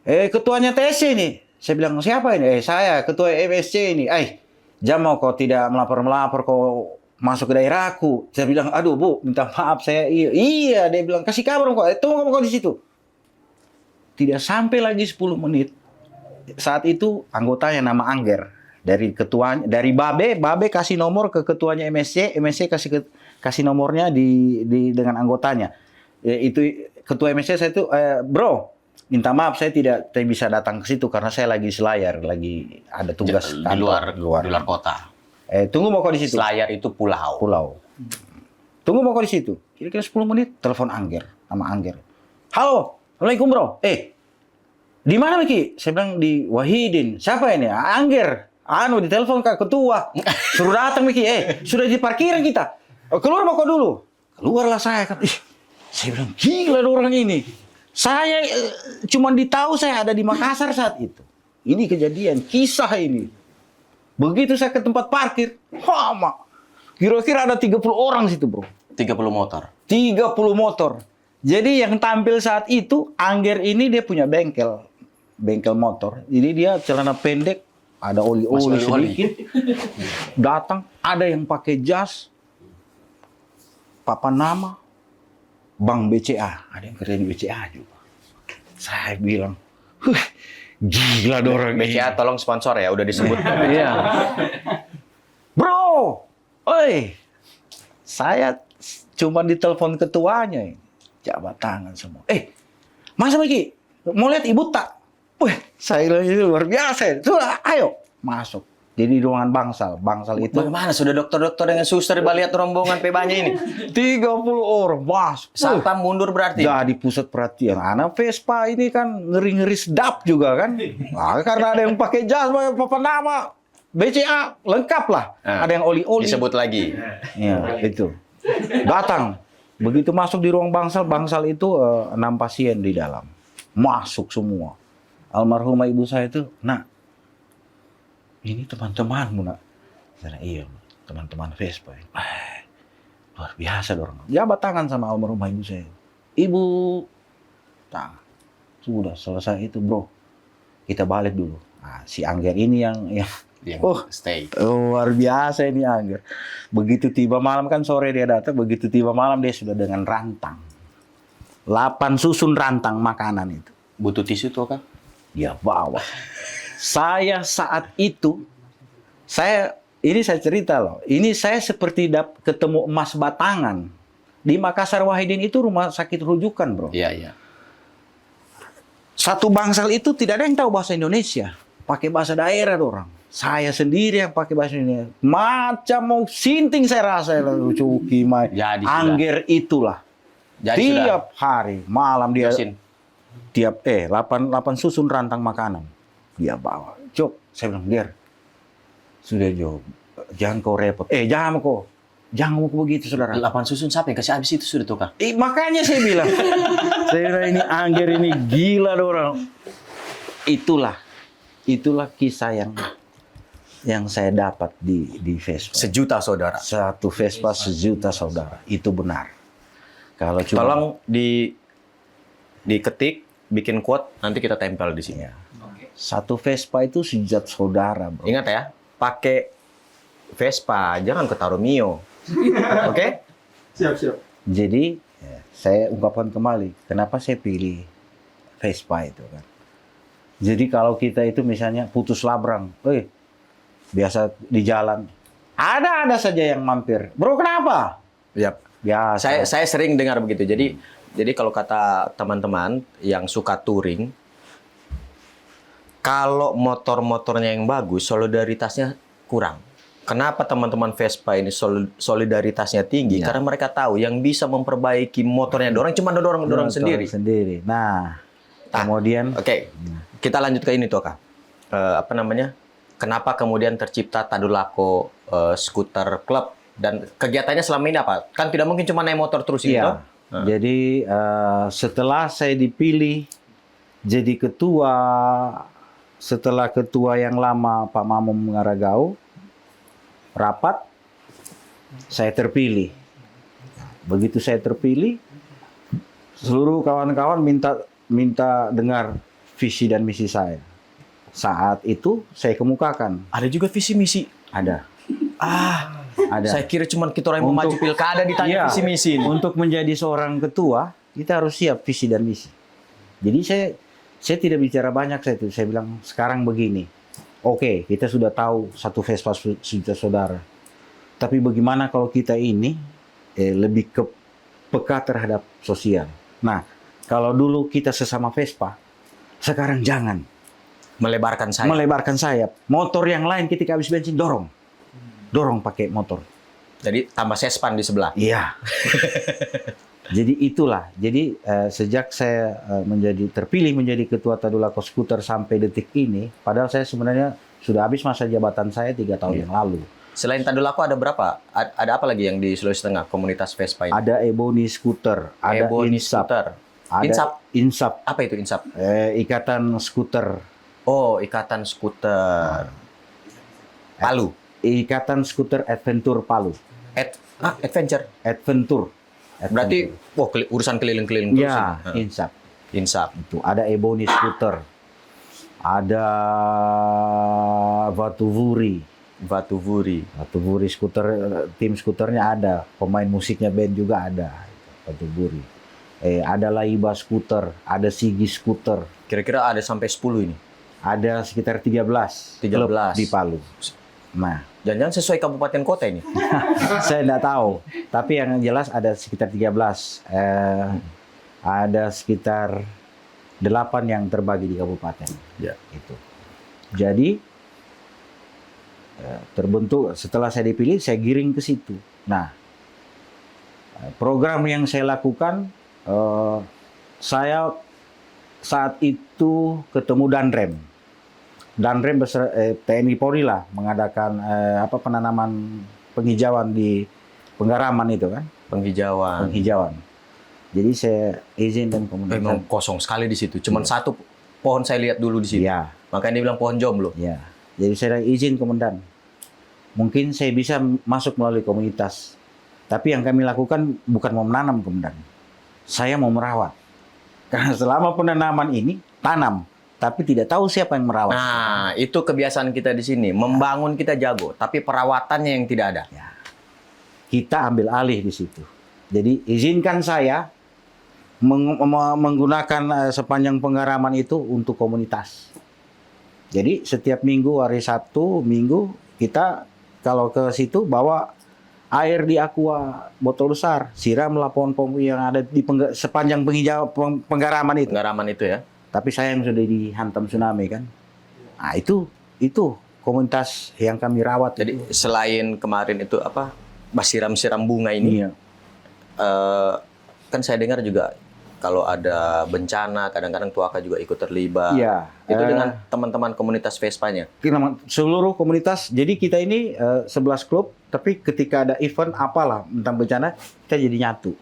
ketuanya TSC ini. Saya bilang, siapa ini? Saya ketua MSC ini. Jamal kau tidak melapor kau masuk ke daerahku. Saya bilang, aduh bu, minta maaf saya. Iya, dia bilang, kasih kabar kok. Tunggu kau di situ. Tidak sampai lagi 10 menit. Saat itu anggotanya nama Angger. Dari ketuanya, dari Babe kasih nomor ke ketuanya MSC kasih nomornya dengan anggotanya. Itu ketua MSC saya itu, bro, minta maaf saya tidak bisa datang ke situ karena saya lagi selayar, lagi ada tugas di kantor luar kota. Tunggu mau kau di situ. Selayar itu pulau. Tunggu mau kau di situ. Kira-kira 10 menit telepon Angger, nama Angger. Halo, Assalamualaikum bro. Di mana Miki? Saya bilang di Wahidin. Siapa ini? Angger. Ditelepon ke ketua. Suruh datang Miki. Sudah di parkiran kita. Keluar mau kau dulu. Keluarlah saya kan. Saya bilang gila orang ini. Saya cuma ditahu saya ada di Makassar saat itu. Ini kejadian, kisah ini. Begitu saya ke tempat parkir, kira-kira ada 30 orang situ bro. 30 motor. 30 motor. Jadi yang tampil saat itu, Angger ini dia punya bengkel motor. Jadi dia celana pendek, ada oli-oli sedikit. Datang, ada yang pakai jas, papan nama, Bank BCA. Ada yang kerja di BCA juga. Saya bilang, Gila dorang. BCA tolong sponsor ya, udah disebut. Iya. Bro, oi, saya cuma ditelepon ketuanya, jabat tangan semua. Masa Miki, mau lihat ibu tak? Wih, saya bilang ini luar biasa. Sudah, ayo masuk. Jadi di ruangan bangsal itu. Bagaimana sudah dokter-dokter dengan suster lihat rombongan pebanya ini? 30 orang masuk. Satpam mundur berarti. Jadi pusat perhatian. Anak Vespa ini kan ngeri-ngeri sedap juga kan. Nah, karena ada yang pakai jas, papan nama, BCA, lengkap lah. Ada yang oli-oli. Disebut lagi. Ya, itu. Datang. Begitu masuk di ruang bangsal itu 6 pasien di dalam. Masuk semua. Almarhumah ibu saya itu, nak, ini teman-temanmu, nak. Saya, iya, teman-teman Vespa. Luar biasa dorong. Jabat tangan sama almarhumah ibu saya. Ibu, nah, sudah selesai itu bro. Kita balik dulu. Nah, si Angger ini yang Stay. luar biasa ini Angger. Begitu tiba malam kan sore dia datang. Begitu tiba malam dia sudah dengan rantang. 8 susun rantang makanan itu. Butuh tisu tuh kan? Dia bawa. Saya saat itu, ini saya cerita loh. Ini saya seperti ketemu emas batangan. Di Makassar Wahidin itu rumah sakit rujukan, bro. Iya. Satu bangsal itu tidak ada yang tahu bahasa Indonesia. Pakai bahasa daerah orang. Saya sendiri yang pakai bahasa Indonesia. Macam mau sinting saya rasa. Cuki, Jadi Angger itulah. Jadi Tiap hari, malam dia... Yosin. Tiap 8 susun rantang makanan dia bawa. Cok, saya bilang, Ger, sudah Jo, jangan kau repot. Jangan mau begitu, saudara. 8 susun siapa yang kasih habis itu sudah tuh kak? Makanya saya bilang, ini Angger ini gila dorang. Itulah kisah yang saya dapat di Vespa. Sejuta saudara. Satu Vespa sejuta saudara, itu benar. Kalau cuma Tolong diketik, bikin quote, nanti kita tempel di sini. ya. Satu Vespa itu sejuta saudara, bro. Ingat ya, pakai Vespa, jangan ke Tarumio. Oke? Siap. Jadi saya ungkapkan kembali, kenapa saya pilih Vespa itu kan. Jadi kalau kita itu misalnya putus labrang, biasa di jalan, ada saja yang mampir. Bro, kenapa? Yap. Biasa. Saya sering dengar begitu. Jadi kalau kata teman-teman yang suka touring, kalau motor-motornya yang bagus, solidaritasnya kurang. Kenapa teman-teman Vespa ini solidaritasnya tinggi? Karena mereka tahu yang bisa memperbaiki motornya dorong cuma dorong sendiri. Nah, kemudian Oke. Kita lanjut ke ini tuh Kak. Kenapa kemudian tercipta Tadulako Scooter Club dan kegiatannya selama ini apa? Kan tidak mungkin cuma naik motor terus gitu. iya. Jadi setelah saya dipilih jadi ketua, setelah ketua yang lama Pak Mamum Ngaragao rapat, saya terpilih. Begitu saya terpilih, seluruh kawan-kawan minta dengar visi dan misi saya. Saat itu saya kemukakan. Ada juga visi misi. Ada. Ada. Saya kira cuma kita orang yang mau maju pilkada ditanya visi misi ini. Untuk menjadi seorang ketua, kita harus siap visi dan misi. Jadi saya tidak bicara banyak, saya bilang sekarang begini. Oke, kita sudah tahu satu Vespa sudah saudara. Tapi bagaimana kalau kita ini lebih peka terhadap sosial. Nah, kalau dulu kita sesama Vespa, sekarang jangan. Melebarkan sayap. Motor yang lain ketika habis bensin, dorong pakai motor. Jadi tambah sespan di sebelah. Iya. Jadi itulah. Jadi sejak saya terpilih menjadi ketua Tadulako Scooter sampai detik ini, padahal saya sebenarnya sudah habis masa jabatan saya 3 tahun yang lalu. Selain Tadulako ada berapa? Ada apa lagi yang di Sulawesi Tengah komunitas Vespa ini? Ada Ebony Scooter, ada Ebony Insap, Scooter. ada Insap. Apa itu Insap? Ikatan skuter. Oh, ikatan skuter. Palu. Ikatan Skuter Adventure Palu. Adventure. Adventure. Berarti urusan keliling-keliling terus Ya, ini. Insap. Insap. Itu ada Ebony Scooter. Ada Vatuvuri skuter, tim skuternya ada, pemain musiknya band juga ada, Vatuvuri. Ada Laiba skuter, ada Sigi skuter. Kira-kira ada sampai 10 ini. Ada sekitar 13 klub 13. di Palu. Nah, Jangan-jangan sesuai kabupaten kota ini. saya tidak tahu. Tapi yang jelas ada sekitar 13. Ada sekitar 8 yang terbagi di kabupaten. Ya. Itu. Jadi terbentuk setelah saya dipilih, saya giring ke situ. Nah, program yang saya lakukan, saya saat itu ketemu Danrem. Danrem TNI Polri lah mengadakan penanaman penghijauan di Penggaraman itu kan, penghijauan. Jadi saya izin dan komunikasi. Memang kosong sekali di situ. Cuman satu pohon saya lihat dulu di situ. Iya. Makanya dia bilang pohon jomblo. Ya, jadi saya izin komandan. Mungkin saya bisa masuk melalui komunitas. Tapi yang kami lakukan bukan mau menanam komandan. Saya mau merawat. Karena selama penanaman ini tanam, tapi tidak tahu siapa yang merawat. Nah, itu kebiasaan kita di sini. Membangun kita jago, tapi perawatannya yang tidak ada. Ya. Kita ambil alih di situ. Jadi izinkan saya menggunakan sepanjang Penggaraman itu untuk komunitas. Jadi setiap minggu, hari Sabtu, Minggu, kita kalau ke situ bawa air di aqua botol besar, siramlah pohon-pohon yang ada di sepanjang Penggaraman itu. Penggaraman itu ya. Tapi saya yang sudah dihantam tsunami kan. Nah, itu komunitas yang kami rawat. Jadi selain kemarin itu siram-siram bunga ini, Iya. Kan saya dengar juga kalau ada bencana, kadang-kadang Tuaka juga ikut terlibat. Iya. Itu dengan teman-teman komunitas Vespanya. Seluruh komunitas. Jadi kita ini 11 klub, tapi ketika ada event apalah tentang bencana, kita jadi nyatu.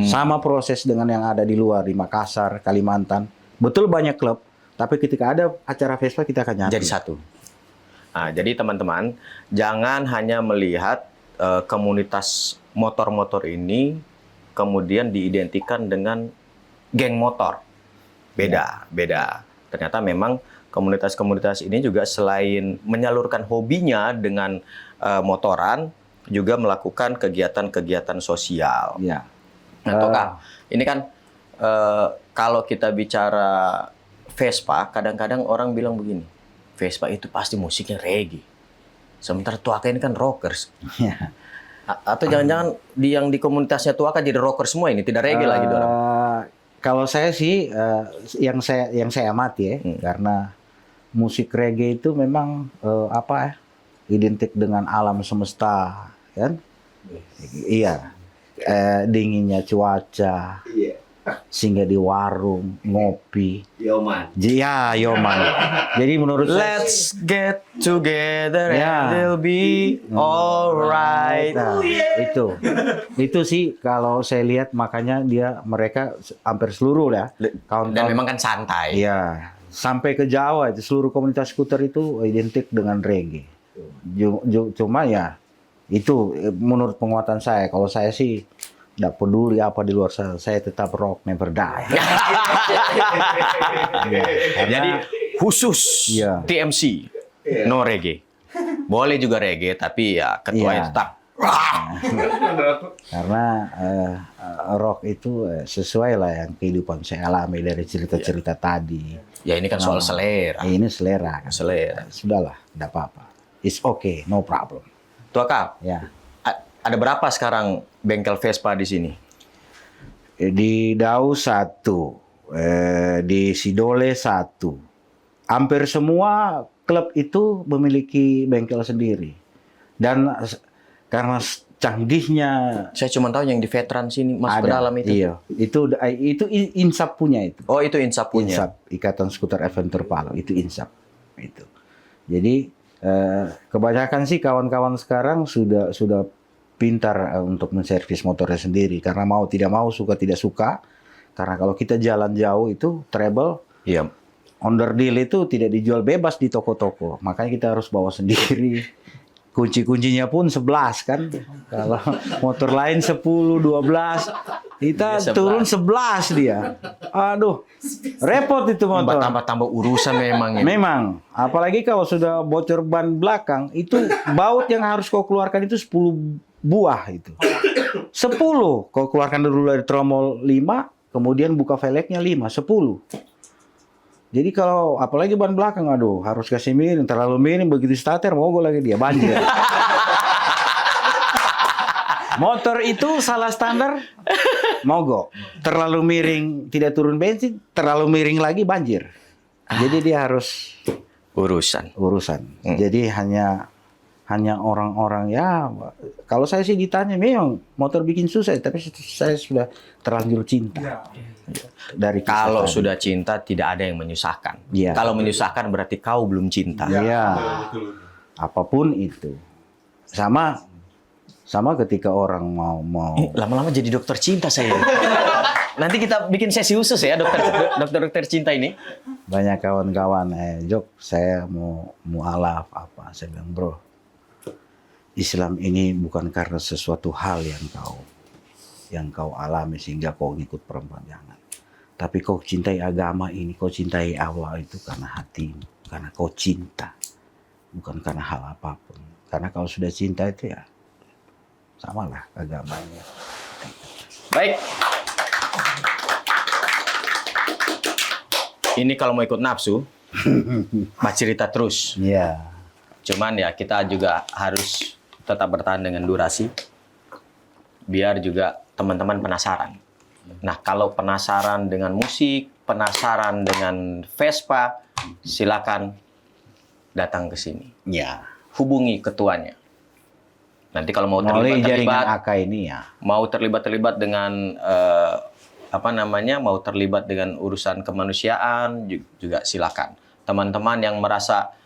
Sama proses dengan yang ada di luar, di Makassar, Kalimantan. Betul banyak klub, tapi ketika ada acara Vespa kita akan nyatu. Jadi satu. Nah, jadi teman-teman, jangan hanya melihat komunitas motor-motor ini kemudian diidentikan dengan geng motor. Beda. Ternyata memang komunitas-komunitas ini juga selain menyalurkan hobinya dengan motoran, juga melakukan kegiatan-kegiatan sosial. Ya. Nah, Toka, ini kan kalau kita bicara Vespa, kadang-kadang orang bilang begini, Vespa itu pasti musiknya reggae. Sementara Tuaka ini kan rockers. Ya. Atau jangan-jangan yang di komunitasnya Tuaka jadi rocker semua ini, tidak reggae lagi orang. Kalau saya sih yang saya amati ya, karena musik reggae itu memang identik dengan alam semesta, kan? Iya. Dinginnya cuaca. Iya. Singgah di warung, ngopi. Yoman. Ya, Yoman. Jadi menurut saya, Let's get together Ya. and it'll be alright. Nah, itu sih kalau saya lihat makanya mereka hampir seluruh ya. Dan memang kan santai. Iya, sampai ke Jawa itu seluruh komunitas skuter itu identik dengan reggae. Cuma ya itu menurut penguatan saya. Kalau saya sih tidak peduli apa di luar sana, saya tetap rock never die. Jadi khusus Iya. TMC, no reggae. Boleh juga reggae, tapi ya ketuanya Iya. tetap. Karena rock itu sesuai lah yang kehidupan saya alami dari cerita-cerita tadi. Ya ini kan soal selera. Ini selera kan. Selera. Sudahlah, tidak apa-apa. It's okay, no problem. Tuaka, Ya. ada berapa sekarang bengkel Vespa di sini? Di Dau 1, di Sidole 1. Hampir semua klub itu memiliki bengkel sendiri. Dan karena canggihnya Saya cuma tahu yang di veteran sini masuk ke ada, dalam itu. Iya, itu Insap punya itu. Oh, itu Insap punya. Insap, Ikatan Skuter Adventure Palu, itu Insap. Itu. Jadi kebanyakan sih kawan-kawan sekarang sudah pintar untuk menservis motornya sendiri, karena mau tidak mau, suka tidak suka. Karena kalau kita jalan jauh itu treble, Iya. onderdil itu tidak dijual bebas di toko-toko. Makanya kita harus bawa sendiri. Kunci-kuncinya pun 11 kan. Kalau motor lain 10, 12, kita Dia 11. turun 11 dia. Aduh, repot itu motor. Tambah urusan memang ini. Memang, apalagi kalau sudah bocor ban belakang, itu baut yang harus kau keluarkan itu 10 buah itu. 10. Kau keluarkan dulu dari tromol 5, kemudian buka velgnya 5, 10. Jadi kalau apalagi ban belakang, aduh harus kasih miring, terlalu miring begitu starter mogok lagi dia banjir. Motor itu salah standar mogok. Terlalu miring tidak turun bensin, terlalu miring lagi banjir. Jadi dia harus Urusan. Jadi hanya orang-orang ya, kalau saya sih ditanya memang motor bikin susah, tapi saya sudah terlanjur cinta. Dari kisah Kalau tadi. sudah cinta tidak ada yang menyusahkan. Iya. Kalau menyusahkan berarti kau belum cinta. Iya. Apapun itu. Sama ketika orang mau Lama-lama jadi dokter cinta saya. Nanti kita bikin sesi khusus ya dokter cinta ini. banyak kawan-kawan Jok, saya mau mualaf apa. Saya bilang, bro, Islam ini bukan karena sesuatu hal yang kau alami sehingga kau ngikut perempuan, jangan. Tapi kau cintai agama ini, kau cintai Allah itu karena hatimu, karena kau cinta, bukan karena hal apapun. Karena kalau sudah cinta itu ya samalah agamanya. Baik. Ini kalau mau ikut nafsu, mah cerita terus. Iya. Cuman ya kita juga harus tetap bertahan dengan durasi, biar juga teman-teman penasaran. Nah, kalau penasaran dengan musik, penasaran dengan Vespa, silakan datang ke sini. Iya. Hubungi ketuanya. Nanti kalau mau Melalui jaringan terlibat, AK ini ya. mau terlibat dengan mau terlibat dengan urusan kemanusiaan juga silakan. Teman-teman yang merasa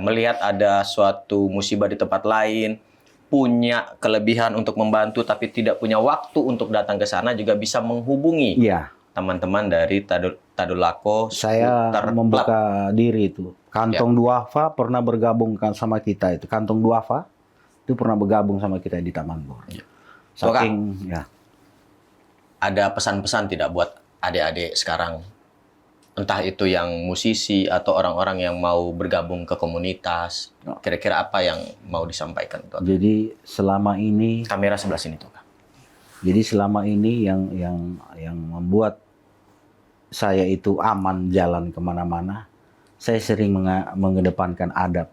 melihat ada suatu musibah di tempat lain, punya kelebihan untuk membantu tapi tidak punya waktu untuk datang ke sana, juga bisa menghubungi Iya. teman-teman dari Tadulako Saya Scooter membuka Club. diri itu. Kantong Duafa pernah bergabung sama kita itu. Kantong Duafa itu pernah bergabung sama kita di Taman Bor. Saking ya. Ada pesan-pesan tidak buat adik-adik sekarang? Entah itu yang musisi atau orang-orang yang mau bergabung ke komunitas. Kira-kira apa yang mau disampaikan? Tuh? Jadi selama ini Kamera sebelah sini tuh. yang membuat saya itu aman jalan kemana-mana, saya sering mengedepankan adab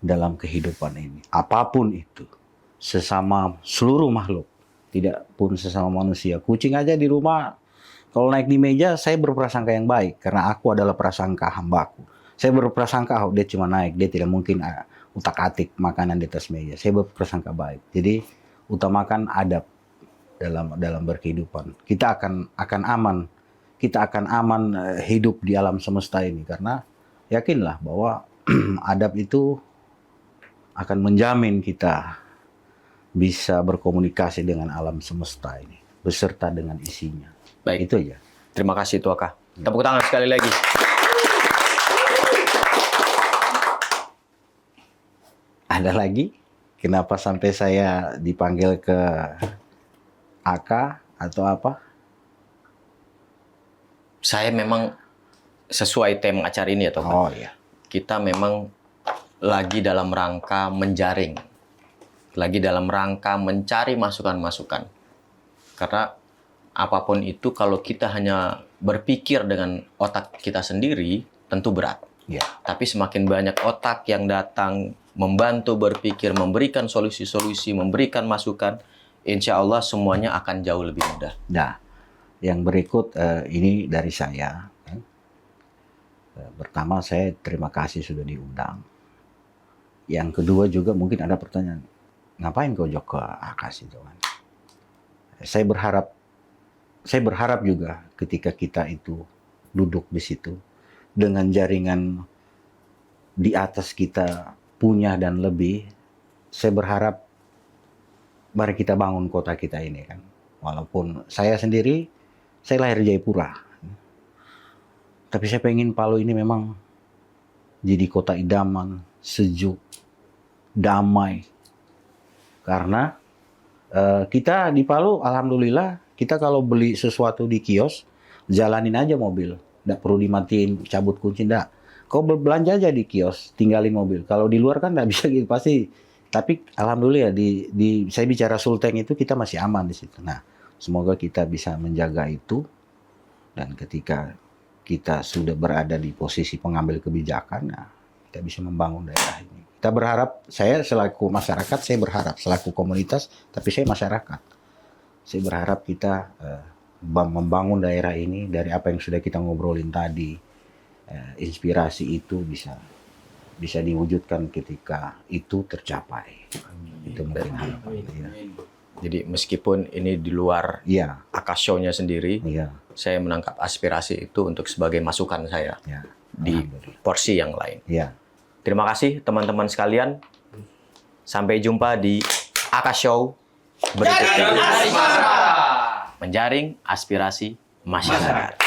dalam kehidupan ini. Apapun itu, sesama seluruh makhluk, tidak pun sesama manusia. Kucing aja di rumah, kalau naik di meja, saya berprasangka yang baik karena aku adalah prasangka hambaku. Saya berprasangka, dia cuma naik, dia tidak mungkin utak-atik makanan di atas meja. Saya berprasangka baik. Jadi utamakan adab dalam berkehidupan. Kita akan aman. Kita akan aman hidup di alam semesta ini karena yakinlah bahwa adab itu akan menjamin kita bisa berkomunikasi dengan alam semesta ini beserta dengan isinya. Baik. Itu aja. Terima kasih Tuaka. Tepuk tangan sekali lagi. Ada lagi? Kenapa sampai saya dipanggil ke AK atau apa? Saya memang sesuai tema acara ini ya Tuaka. Oh iya. Kita memang lagi dalam rangka menjaring. Lagi dalam rangka mencari masukan-masukan. Karena apapun itu kalau kita hanya berpikir dengan otak kita sendiri, tentu berat. Ya. Tapi semakin banyak otak yang datang, membantu berpikir, memberikan solusi-solusi, memberikan masukan, insya Allah semuanya akan jauh lebih mudah. Nah, yang berikut ini dari saya. Pertama, saya terima kasih sudah diundang. Yang kedua juga mungkin ada pertanyaan, ngapain kau jok ke Akas itu kan? Saya berharap juga ketika kita itu duduk di situ dengan jaringan di atas kita punya dan lebih, saya berharap mari kita bangun kota kita ini kan. Walaupun saya sendiri, saya lahir Jayapura. Tapi saya pengen Palu ini memang jadi kota idaman, sejuk, damai. Karena kita di Palu, alhamdulillah, kita kalau beli sesuatu di kios, jalanin aja mobil. Nggak perlu dimatiin, cabut kunci, nggak. Kau belanja aja di kios, tinggalin mobil. Kalau di luar kan nggak bisa gitu, pasti. Tapi alhamdulillah, saya bicara Sulteng itu kita masih aman di situ. Nah, semoga kita bisa menjaga itu. Dan ketika kita sudah berada di posisi pengambil kebijakan, nah, kita bisa membangun daerah ini. Kita berharap, saya selaku masyarakat, saya berharap selaku komunitas, tapi saya masyarakat. Saya berharap kita membangun daerah ini dari apa yang sudah kita ngobrolin tadi. Inspirasi itu bisa diwujudkan ketika itu tercapai. Itu mungkin harapan. Ya. Jadi meskipun ini di luar Iya, Akashow-nya sendiri, iya, saya menangkap aspirasi itu untuk sebagai masukan saya iya. di Alhamdulillah. porsi yang lain. Iya. Terima kasih teman-teman sekalian. Sampai jumpa di Akashow berikutnya. Asmara. Menjaring aspirasi masyarakat.